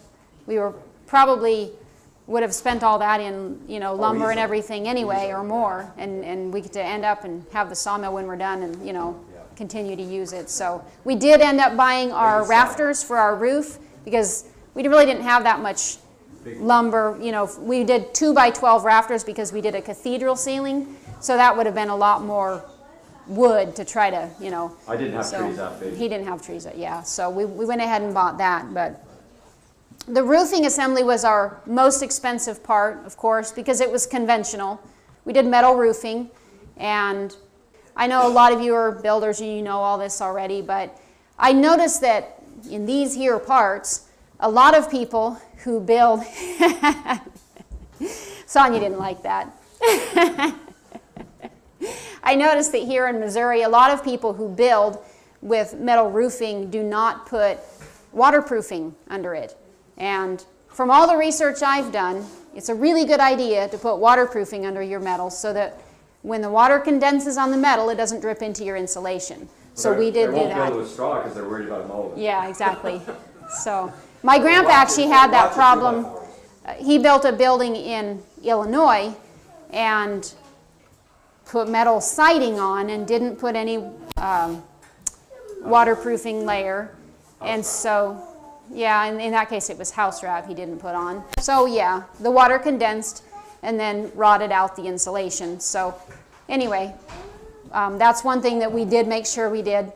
we would have spent all that in, you know, lumber and everything anyway, or more, and we get to end up and have the sawmill when we're done, and you know, continue to use it. So we did end up buying our rafters for our roof because we really didn't have that much lumber. You know, we did 2x12 rafters because we did a cathedral ceiling, so that would have been a lot more wood to try to, you know. I didn't have trees that big. He didn't have trees, so we went ahead and bought that. But the roofing assembly was our most expensive part, of course, because it was conventional. We did metal roofing, and I know a lot of you are builders and you know all this already, but I noticed that in these here parts, a lot of people who build, Sonia didn't like that. I noticed that here in Missouri, a lot of people who build with metal roofing do not put waterproofing under it. And from all the research I've done, it's a really good idea to put waterproofing under your metal so that when the water condenses on the metal, it doesn't drip into your insulation. So we did do that. They won't build with straw because they're worried about mold. Yeah, exactly. So my grandpa actually had that problem. He built a building in Illinois and put metal siding on and didn't put any waterproofing layer. And so, yeah, in that case it was house wrap he didn't put on. So yeah, the water condensed and then rotted out the insulation. So anyway, that's one thing that we did make sure we did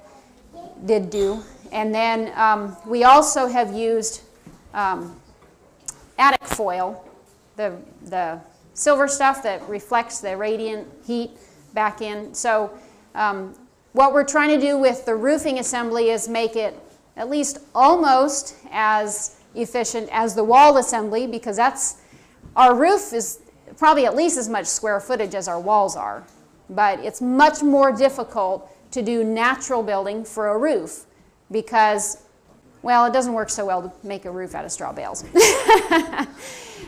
do. And then we also have used attic foil, the silver stuff that reflects the radiant heat back in. So what we're trying to do with the roofing assembly is make it at least almost as efficient as the wall assembly, because our roof is probably at least as much square footage as our walls are. But it's much more difficult to do natural building for a roof because, well, it doesn't work so well to make a roof out of straw bales.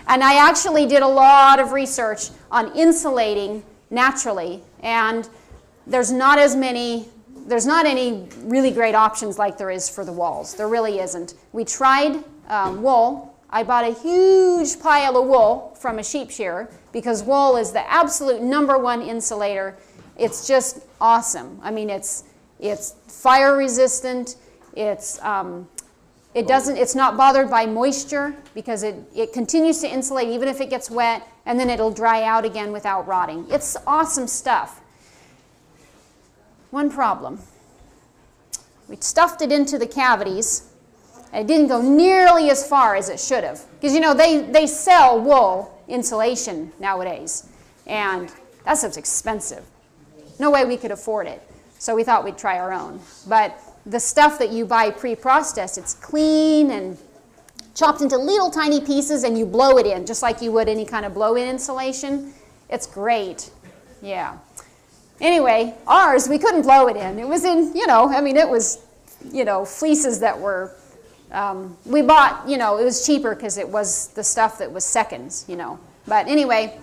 And I actually did a lot of research on insulating naturally, and there's not any really great options like there is for the walls. There really isn't. We tried wool. I bought a huge pile of wool from a sheep shearer because wool is the absolute #1 insulator. It's just awesome. I mean, it's fire resistant. It's not bothered by moisture because it continues to insulate even if it gets wet, and then it'll dry out again without rotting. It's awesome stuff. One problem. We stuffed it into the cavities. It didn't go nearly as far as it should have. Because, you know, they sell wool insulation nowadays, and that stuff's expensive. No way we could afford it. So we thought we'd try our own. But the stuff that you buy pre-processed, it's clean and chopped into little tiny pieces, and you blow it in, just like you would any kind of blow-in insulation. It's great. Yeah. Anyway, ours, we couldn't blow it in. It was in, it was, fleeces that were, we bought, it was cheaper because it was the stuff that was seconds, But anyway,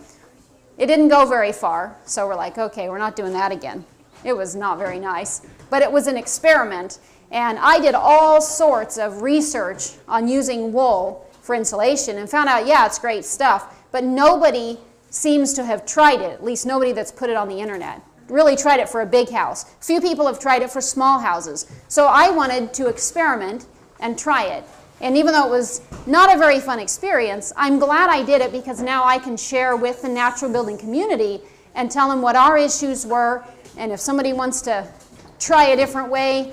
it didn't go very far, so we're like, okay, we're not doing that again. It was not very nice, but it was an experiment, and I did all sorts of research on using wool for insulation and found out, yeah, it's great stuff, but nobody seems to have tried it, at least nobody that's put it on the internet. Really tried it for a big house. Few people have tried it for small houses. So I wanted to experiment and try it. And even though it was not a very fun experience, I'm glad I did it because now I can share with the natural building community and tell them what our issues were. And if somebody wants to try a different way,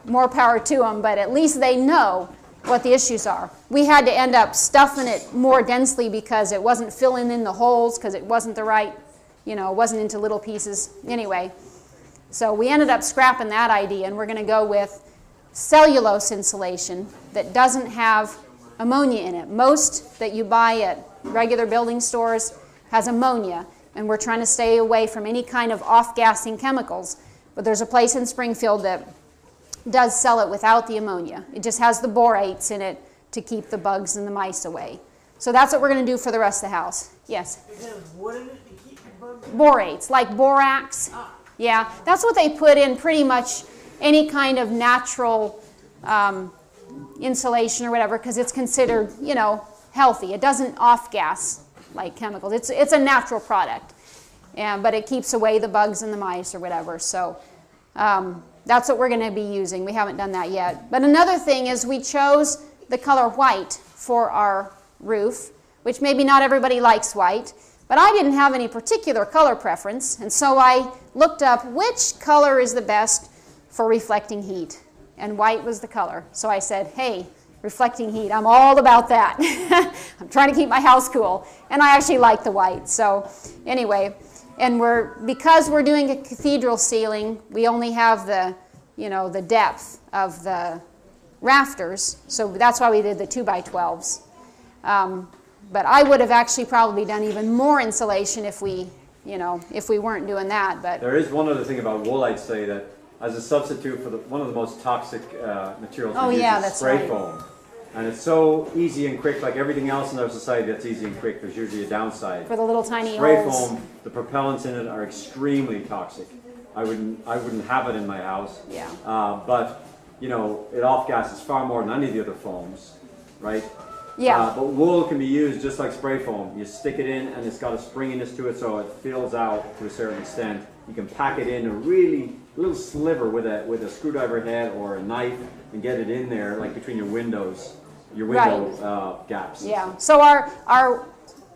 more power to them. But at least they know what the issues are. We had to end up stuffing it more densely because it wasn't filling in the holes because it wasn't the right, it wasn't into little pieces. Anyway, so we ended up scrapping that idea, and we're going to go with cellulose insulation that doesn't have ammonia in it. Most that you buy at regular building stores has ammonia, and we're trying to stay away from any kind of off-gassing chemicals. But there's a place in Springfield that does sell it without the ammonia. It just has the borates in it to keep the bugs and the mice away. So that's what we're going to do for the rest of the house. Yes? It has what in it to keep the bugs? Borates, like borax. Yeah, that's what they put in pretty much any kind of natural insulation or whatever, because it's considered, healthy. It doesn't off-gas like chemicals. It's a natural product, but it keeps away the bugs and the mice or whatever. So that's what we're going to be using. We haven't done that yet. But another thing is we chose the color white for our roof, which maybe not everybody likes white, but I didn't have any particular color preference, and so I looked up which color is the best for reflecting heat, and white was the color. So I said, hey, reflecting heat, I'm all about that. I'm trying to keep my house cool, and I actually like the white. So anyway, and because we're doing a cathedral ceiling, we only have the depth of the rafters, so that's why we did the 2x12s. But I would have actually probably done even more insulation if we you know, if we weren't doing that. But there is one other thing about wool I'd say, that as a substitute for one of the most toxic materials we use is spray foam. And it's so easy and quick, like everything else in our society that's easy and quick, there's usually a downside. For the little tiny spray holes. foam, the propellants in it are extremely toxic. I wouldn't have it in my house. Yeah. But, you know, it off-gases far more than any of the other foams, right? Yeah. But wool can be used just like spray foam. You stick it in and it's got a springiness to it, so it fills out to a certain extent. You can pack it in a little sliver with a screwdriver head or a knife and get it in there, like between your window gaps. Yeah. So our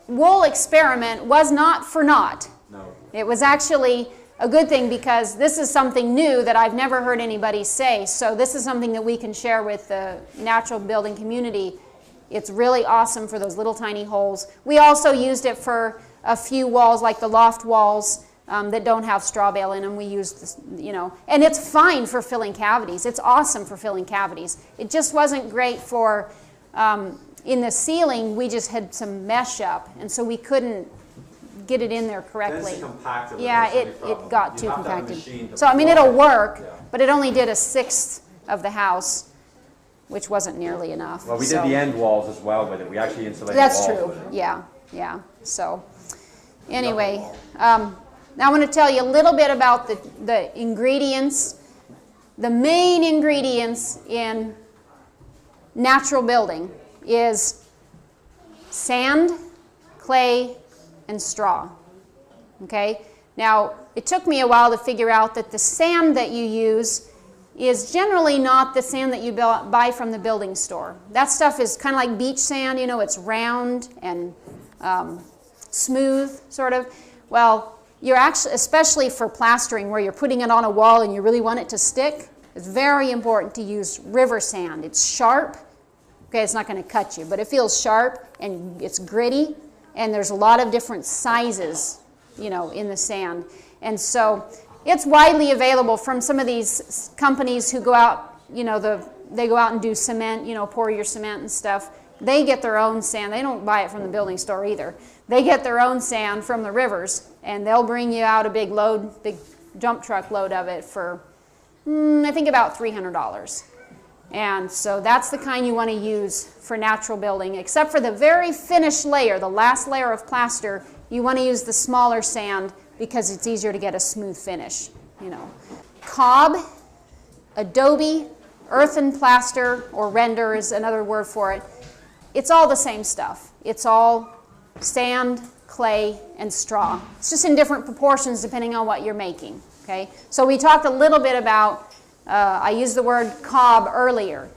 wool experiment was not for naught. No. It was actually a good thing, because this is something new that I've never heard anybody say. So this is something that we can share with the natural building community. It's really awesome for those little tiny holes. We also used it for a few walls, like the loft walls that don't have straw bale in them. We used this, you know, and it's fine for filling cavities. It's awesome for filling cavities. It just wasn't great for, in the ceiling, we just had some mesh up, and so we couldn't get it in there correctly. Yeah, it got too compacted. So I mean, it'll work, but it only did a 1/6 of the house, which wasn't nearly enough. Well, we did the end walls as well with it. We actually insulated That's the walls true. with it. Yeah, yeah. So anyway, now I want to tell you a little bit about the ingredients, the main ingredients in natural building is sand, clay, and straw. Okay? Now, it took me a while to figure out that the sand that you use is generally not the sand that you buy from the building store. That stuff is kind of like beach sand, you know, it's round and smooth, sort of. Well, you're actually, especially for plastering where you're putting it on a wall and you really want it to stick, it's very important to use river sand. It's sharp. Okay, it's not going to cut you, but it feels sharp and it's gritty, and there's a lot of different sizes, you know, in the sand. And so it's widely available from some of these companies who go out, you know, they go out and do cement, you know, pour your cement and stuff. They get their own sand. They don't buy it from the building store either. They get their own sand from the rivers, and they'll bring you out a big dump truck load of it for, I think, about $300. And so that's the kind you want to use for natural building, except for the very finished layer, the last layer of plaster. You want to use the smaller sand because it's easier to get a smooth finish, you know. Cob, adobe, earthen plaster, or render is another word for it. It's all the same stuff. It's all sand, clay, and straw. It's just in different proportions depending on what you're making, okay? So we talked a little bit about, I used the word cob earlier.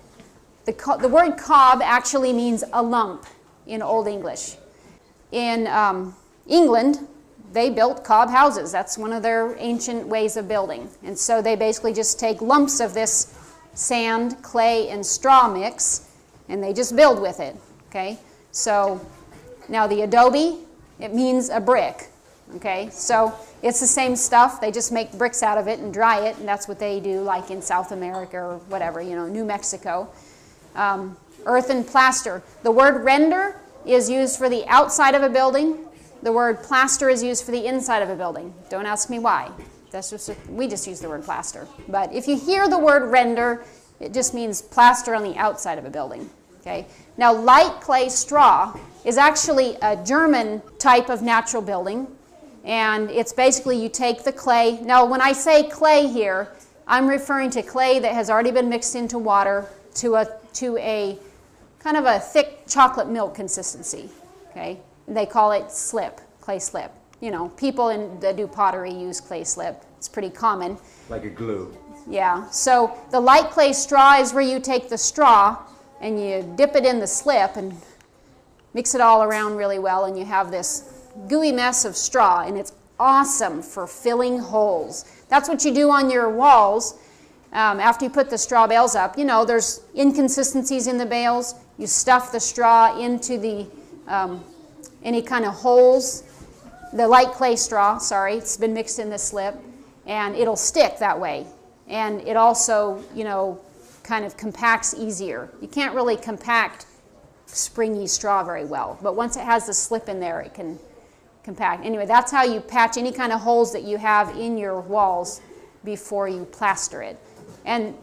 The word cob actually means a lump in Old English. In England, they built cob houses. That's one of their ancient ways of building. And so they basically just take lumps of this sand, clay, and straw mix, and they just build with it, okay? So now the adobe, it means a brick, okay? So it's the same stuff. They just make bricks out of it and dry it, and that's what they do, like in South America or whatever, you know, New Mexico. Earthen plaster. The word render is used for the outside of a building. The word plaster is used for the inside of a building. Don't ask me why. That's just we just use the word plaster. But if you hear the word render, it just means plaster on the outside of a building. Okay. Now, light clay straw is actually a German type of natural building, and it's basically you take the clay. Now, when I say clay here, I'm referring to clay that has already been mixed into water to a kind of a thick chocolate milk consistency. Okay. They call it slip, clay slip. You know, people that do pottery use clay slip. It's pretty common. Like a glue. Yeah. So the light clay straw is where you take the straw and you dip it in the slip and mix it all around really well, and you have this gooey mess of straw, and it's awesome for filling holes. That's what you do on your walls after you put the straw bales up. You know, there's inconsistencies in the bales. You stuff the straw into the any kind of holes. The light clay straw, sorry, it's been mixed in the slip, and it'll stick that way. And it also, you know, kind of compacts easier. You can't really compact springy straw very well, but once it has the slip in there, it can compact. Anyway, that's how you patch any kind of holes that you have in your walls before you plaster it. And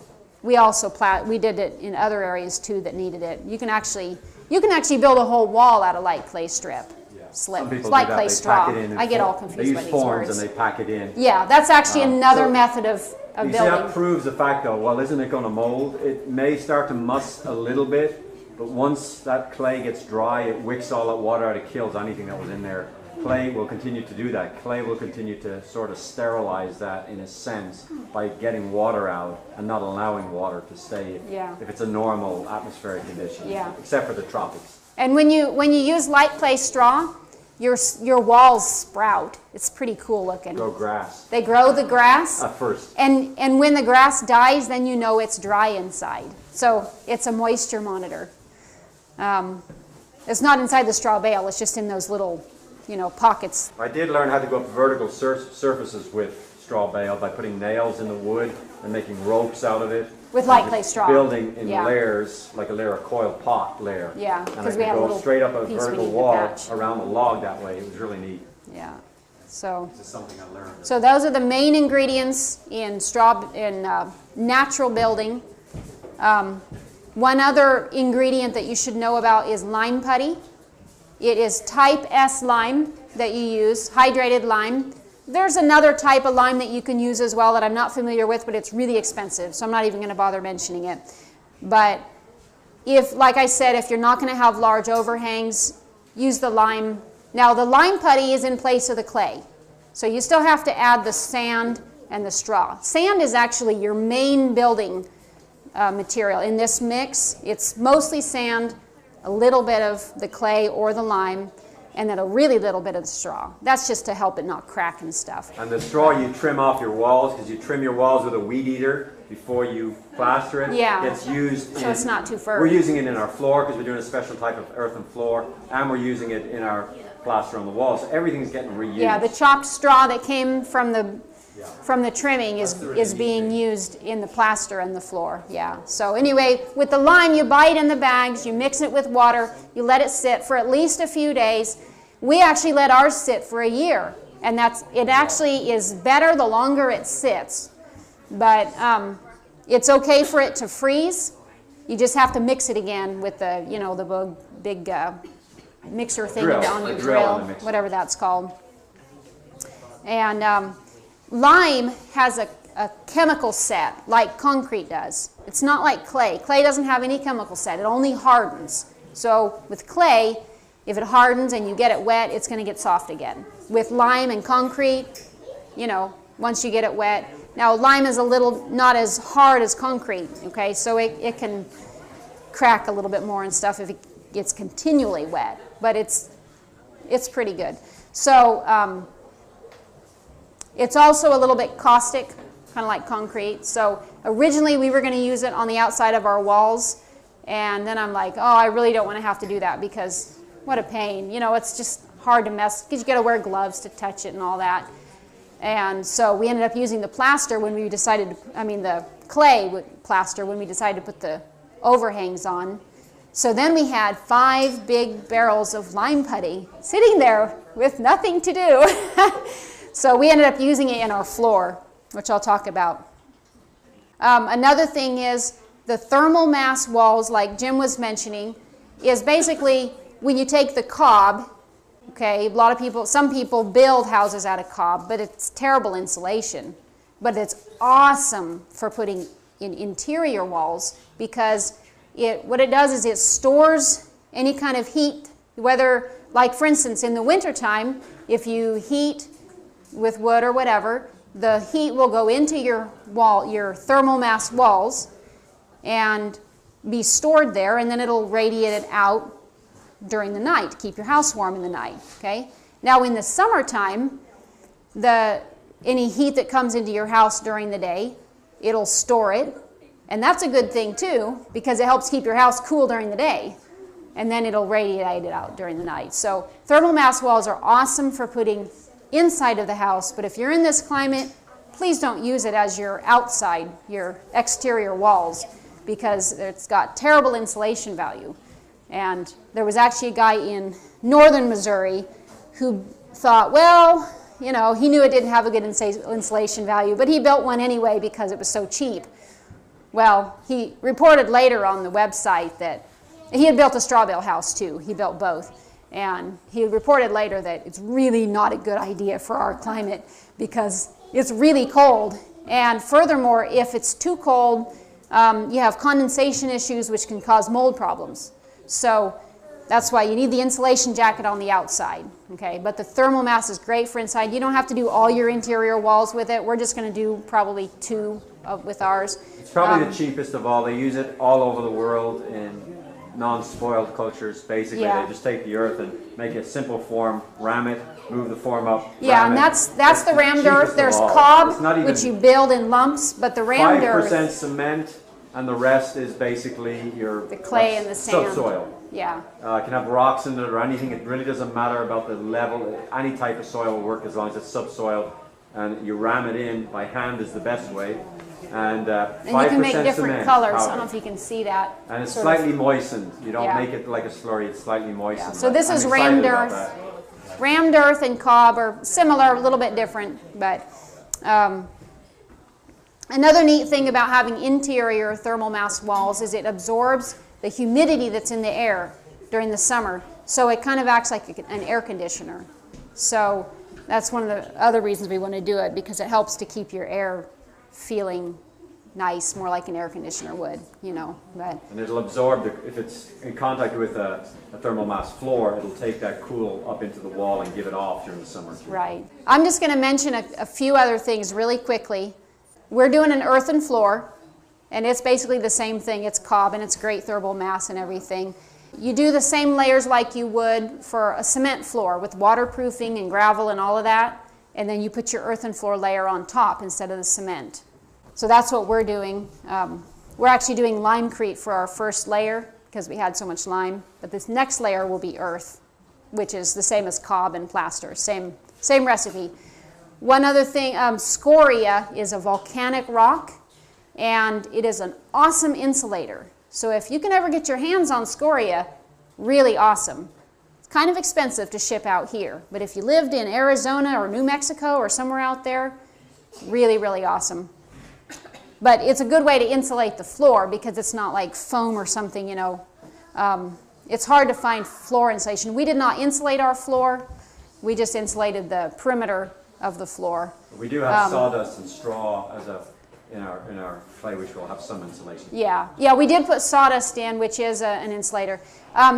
we also we did it in other areas too that needed it. You can actually build a whole wall out of light clay strip. Slip. Some people Light do that. clay They straw. pack it in I get all confused They by use these forms words. and they pack it in. Yeah, that's actually another so method of You see, building. that proves the fact though, well, isn't it going to mold? It may start to must a little bit, but once that clay gets dry, it wicks all that water out, it kills anything that was in there. Clay will continue to do that. Clay will continue to sort of sterilize that in a sense by getting water out and not allowing water to stay if it's a normal atmospheric condition, except for the tropics. And when you use light clay straw, your walls sprout. It's pretty cool looking. Grow grass. They grow the grass. At first. And when the grass dies, then you know it's dry inside. So it's a moisture monitor. It's not inside the straw bale. It's just in those little, pockets. I did learn how to go up vertical surfaces with straw bale by putting nails in the wood and making ropes out of it. With light clay straw. Building in layers, like a layer of coiled pot layer. Yeah, and I because could we had a go little straight up a piece we vertical needed to wall patch. around the log that way. It was really neat. Yeah. So. This is something I learned. So those are the main ingredients in natural building. One other ingredient that you should know about is lime putty. It is type S lime that you use, hydrated lime. There's another type of lime that you can use as well that I'm not familiar with, but it's really expensive, so I'm not even going to bother mentioning it. But like I said, if you're not going to have large overhangs, use the lime. Now the lime putty is in place of the clay, so you still have to add the sand and the straw. Sand is actually your main building material in this mix. It's mostly sand, a little bit of the clay or the lime, and then a really little bit of the straw. That's just to help it not crack and stuff. And the straw you trim off your walls, because you trim your walls with a weed eater before you plaster it. Yeah. It's used So it's not too furry. We're using it in our floor because we're doing a special type of earthen floor, and we're using it in our plaster on the walls. So everything's getting reused. Yeah, the chopped straw that came from the trimming is being used in the plaster and the floor. Yeah. So anyway, with the lime, you buy it in the bags, you mix it with water, you let it sit for at least a few days. We actually let ours sit for a year, and it actually is better the longer it sits. But it's okay for it to freeze. You just have to mix it again with the the big mixer thing on the drill, whatever that's called. And lime has a chemical set like concrete does. It's not like clay. Clay doesn't have any chemical set. It only hardens. So with clay, if it hardens and you get it wet, it's going to get soft again. With lime and concrete, once you get it wet. Now lime is a little not as hard as concrete, okay? So it can crack a little bit more and stuff if it gets continually wet. But it's pretty good. So it's also a little bit caustic, kind of like concrete. So originally we were going to use it on the outside of our walls, and then I'm like, oh, I really don't want to have to do that because what a pain. It's just hard to mess because you got to wear gloves to touch it and all that. And so we ended up using the plaster when we decided, the clay plaster when we decided to put the overhangs on. So then we had 5 big barrels of lime putty sitting there with nothing to do. So we ended up using it in our floor, which I'll talk about. Another thing is the thermal mass walls, like Jim was mentioning, is basically when you take the cob, okay, some people build houses out of cob, but it's terrible insulation. But it's awesome for putting in interior walls because what it does is it stores any kind of heat, whether, like for instance, in the wintertime, if you heat with wood or whatever, the heat will go into your thermal mass walls and be stored there, and then it'll radiate it out during the night to keep your house warm in the night, okay? Now in the summertime, any heat that comes into your house during the day, it'll store it, and that's a good thing too because it helps keep your house cool during the day, and then it'll radiate it out during the night. So thermal mass walls are awesome for putting inside of the house, but if you're in this climate, please don't use it as your outside, your exterior walls, because it's got terrible insulation value. And there was actually a guy in northern Missouri who thought, well, you know, he knew it didn't have a good insulation value, but he built one anyway because it was so cheap. Well, he reported later on the website that he had built a straw bale house too. He built both. And he reported later that it's really not a good idea for our climate because it's really cold. And furthermore, if it's too cold, you have condensation issues which can cause mold problems. So that's why you need the insulation jacket on the outside. Okay? But the thermal mass is great for inside. You don't have to do all your interior walls with it. We're just going to do probably 2 with ours. It's probably the cheapest of all. They use it all over the world in non-spoiled cultures. Basically, Yeah. they just take the earth and make a simple form, ram it, move the form up. Yeah, ram and it. that's the rammed cheapest earth. of There's all. cob, It's not even which you build in lumps, but the rammed 5% earth, cement, and the rest is basically your the clay and the sand. subsoil. Yeah. It can have rocks in it or anything. It really doesn't matter about the level. Any type of soil will work as long as it's subsoil. And you ram it in by hand is the best way. And 5% And you can make different cement colors. I powder. don't know if you can see that. And it's sort of. slightly moistened. You don't Yeah. make it like a slurry. It's slightly moistened. So this I'm is excited rammed about earth. that. Rammed earth and cob are similar, a little bit different, but another neat thing about having interior thermal mass walls is it absorbs the humidity that's in the air during the summer, so it kind of acts like an air conditioner. So that's one of the other reasons we want to do it, because it helps to keep your air feeling nice, more like an air conditioner would, you know. But And it'll absorb, if it's in contact with a thermal mass floor, it'll take that cool up into the wall and give it off during the summer. right. I'm just going to mention a few other things really quickly. We're doing an earthen floor, and it's basically the same thing. It's cob, and it's great thermal mass and everything. You do the same layers like you would for a cement floor with waterproofing and gravel and all of that, and then you put your earthen floor layer on top instead of the cement. So that's what we're doing. We're actually doing limecrete for our first layer because we had so much lime, but this next layer will be earth, which is the same as cob and plaster, same recipe. One other thing, scoria is a volcanic rock, and it is an awesome insulator. So if you can ever get your hands on scoria, really awesome. It's kind of expensive to ship out here, but if you lived in Arizona or New Mexico or somewhere out there, really, really awesome. But it's a good way to insulate the floor because it's not like foam or something, you know. It's hard to find floor insulation. We did not insulate our floor. We just insulated the perimeter of the floor. We do have sawdust and straw in our clay, which will have some insulation. Yeah, we did put sawdust in, which is an insulator.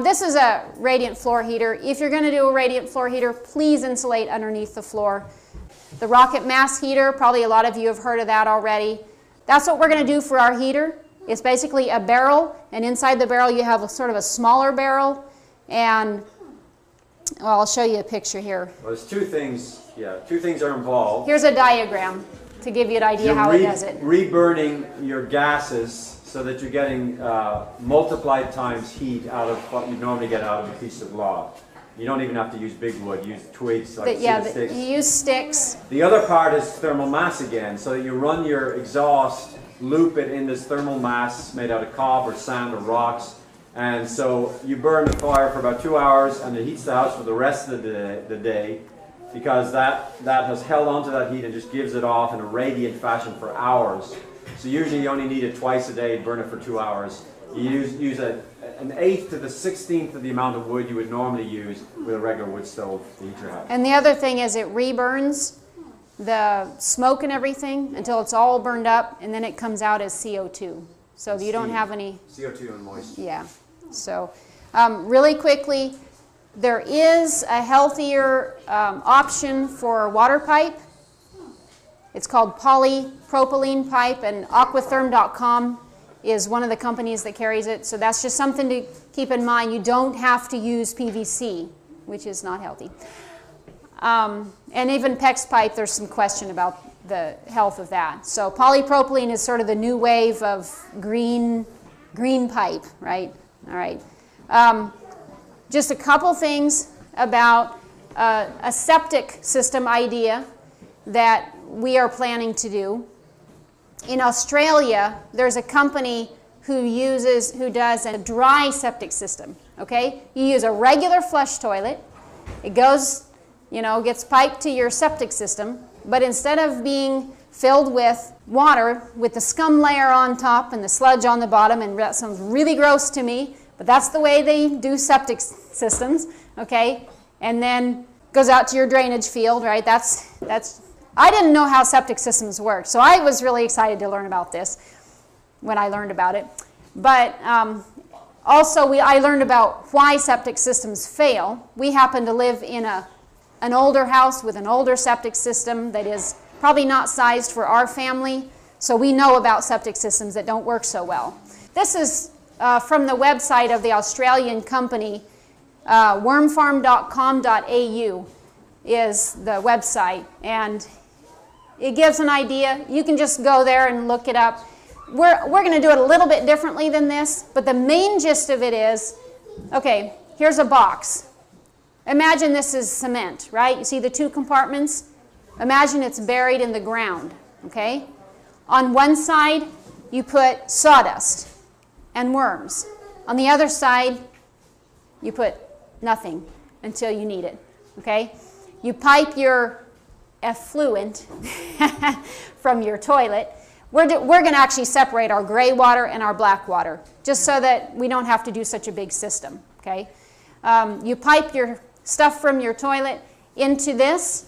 This is a radiant floor heater. If you're going to do a radiant floor heater, please insulate underneath the floor. The rocket mass heater, probably a lot of you have heard of that already. That's what we're going to do for our heater. It's basically a barrel, and inside the barrel you have a sort of a smaller barrel, and well, I'll show you a picture here. Well, there's two things are involved. Here's a diagram to give you an idea how it does it. Reburning your gases so that you're getting multiplied times heat out of what you normally get out of a piece of log. You don't even have to use big wood, use twigs like sticks. You use sticks. The other part is thermal mass again, so that you run your exhaust, loop it in this thermal mass made out of cob or sand or rocks, and so you burn the fire for about 2 hours and it heats the house for the rest of the day, because that has held onto that heat and just gives it off in a radiant fashion for hours. So usually you only need it twice a day, burn it for 2 hours. You use an 1/8 to the 16th of the amount of wood you would normally use with a regular wood stove to heat your house. And the other thing is it reburns the smoke and everything until it's all burned up, and then it comes out as CO2. So you don't have any... CO2 and moisture. Yeah. So really quickly, there is a healthier option for water pipe. It's called polypropylene pipe, and aquatherm.com is one of the companies that carries it. So that's just something to keep in mind. You don't have to use PVC, which is not healthy. And even PEX pipe, there's some question about the health of that. So polypropylene is sort of the new wave of green pipe, right? All right. Just a couple things about a septic system idea that we are planning to do. In Australia, there's a company who does a dry septic system, okay? You use a regular flush toilet. It goes you know, gets piped to your septic system, but instead of being filled with water with the scum layer on top and the sludge on the bottom, and that sounds really gross to me, but that's the way they do septic systems, okay? And then goes out to your drainage field, right? I didn't know how septic systems work, so I was really excited to learn about this when I learned about it. But also, I learned about why septic systems fail. We happen to live in an older house with an older septic system that is probably not sized for our family, so we know about septic systems that don't work so well. This is from the website of the Australian company, wormfarm.com.au is the website, and it gives an idea. You can just go there and look it up. We're going to do it a little bit differently than this, but the main gist of it is, okay, here's a box. Imagine this is cement, right? You see the two compartments? Imagine it's buried in the ground, okay? On one side, you put sawdust and worms. On the other side, you put nothing until you need it, okay? You pipe your effluent from your toilet. We're going to actually separate our gray water and our black water, just so that we don't have to do such a big system, okay? You pipe your stuff from your toilet into this,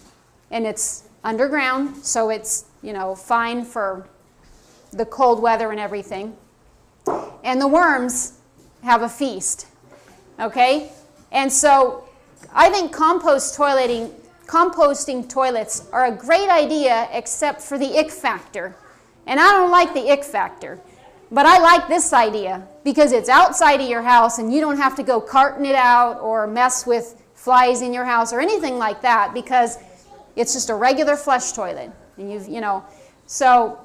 and it's underground, so it's, you know, fine for the cold weather and everything. And the worms have a feast, okay? And so I think composting toilets are a great idea, except for the ick factor. And I don't like the ick factor, but I like this idea because it's outside of your house and you don't have to go carting it out or mess with flies in your house or anything like that, because it's just a regular flush toilet. And you know, so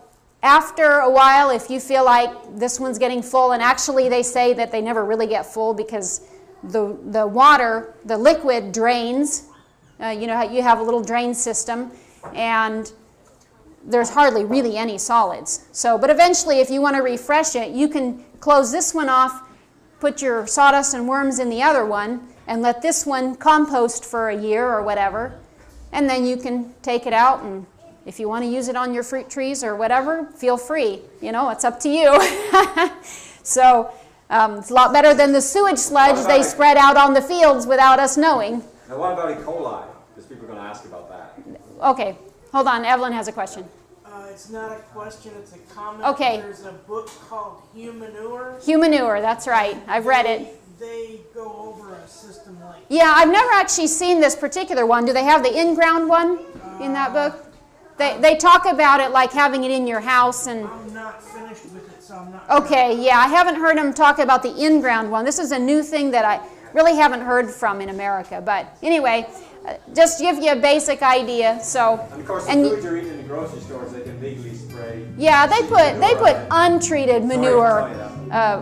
after a while, if you feel like this one's getting full, and actually they say that they never really get full because the water, the liquid drains. You know, you have a little drain system, and there's hardly really any solids. So, but eventually, if you want to refresh it, you can close this one off, put your sawdust and worms in the other one, and let this one compost for a year or whatever, and then you can take it out, and if you want to use it on your fruit trees or whatever, feel free. You know, it's up to you. So, it's a lot better than the sewage sludge they spread out on the fields without us knowing. Now, what about E. coli? Because people are going to ask about that. Okay, hold on. Evelyn has a question. It's not a question, it's a comment. Okay. There's a book called Humanure. Humanure, that's right. I've read it. They go over a system like... Yeah, I've never actually seen this particular one. Do they have the in-ground one in that book? They talk about it like having it in your house. And I'm not finished with it, so I'm not... Okay, yeah, I haven't heard them talk about the in-ground one. This is a new thing that I really haven't heard from in America. But anyway, just give you a basic idea. So, and of course, the food you're eating in the grocery stores, they can legally spray. Yeah, they put untreated manure,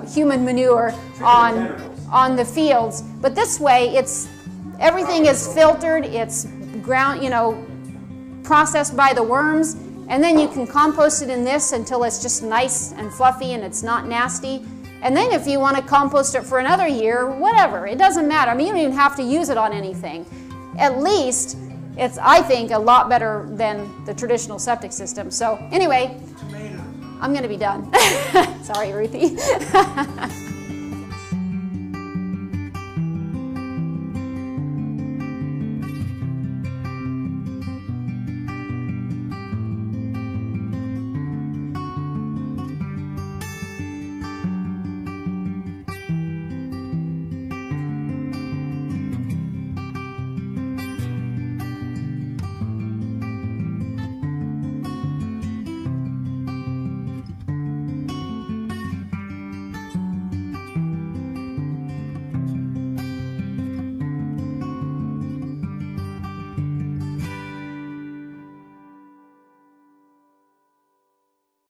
human manure on the fields. But this way, everything is filtered. It's ground, you know, processed by the worms, and then you can compost it in this until it's just nice and fluffy and it's not nasty. And then if you want to compost it for another year, whatever, it doesn't matter. I mean, you don't even have to use it on anything. At least it's, I think, a lot better than the traditional septic system. So anyway, I'm going to be done. Sorry, Ruthie.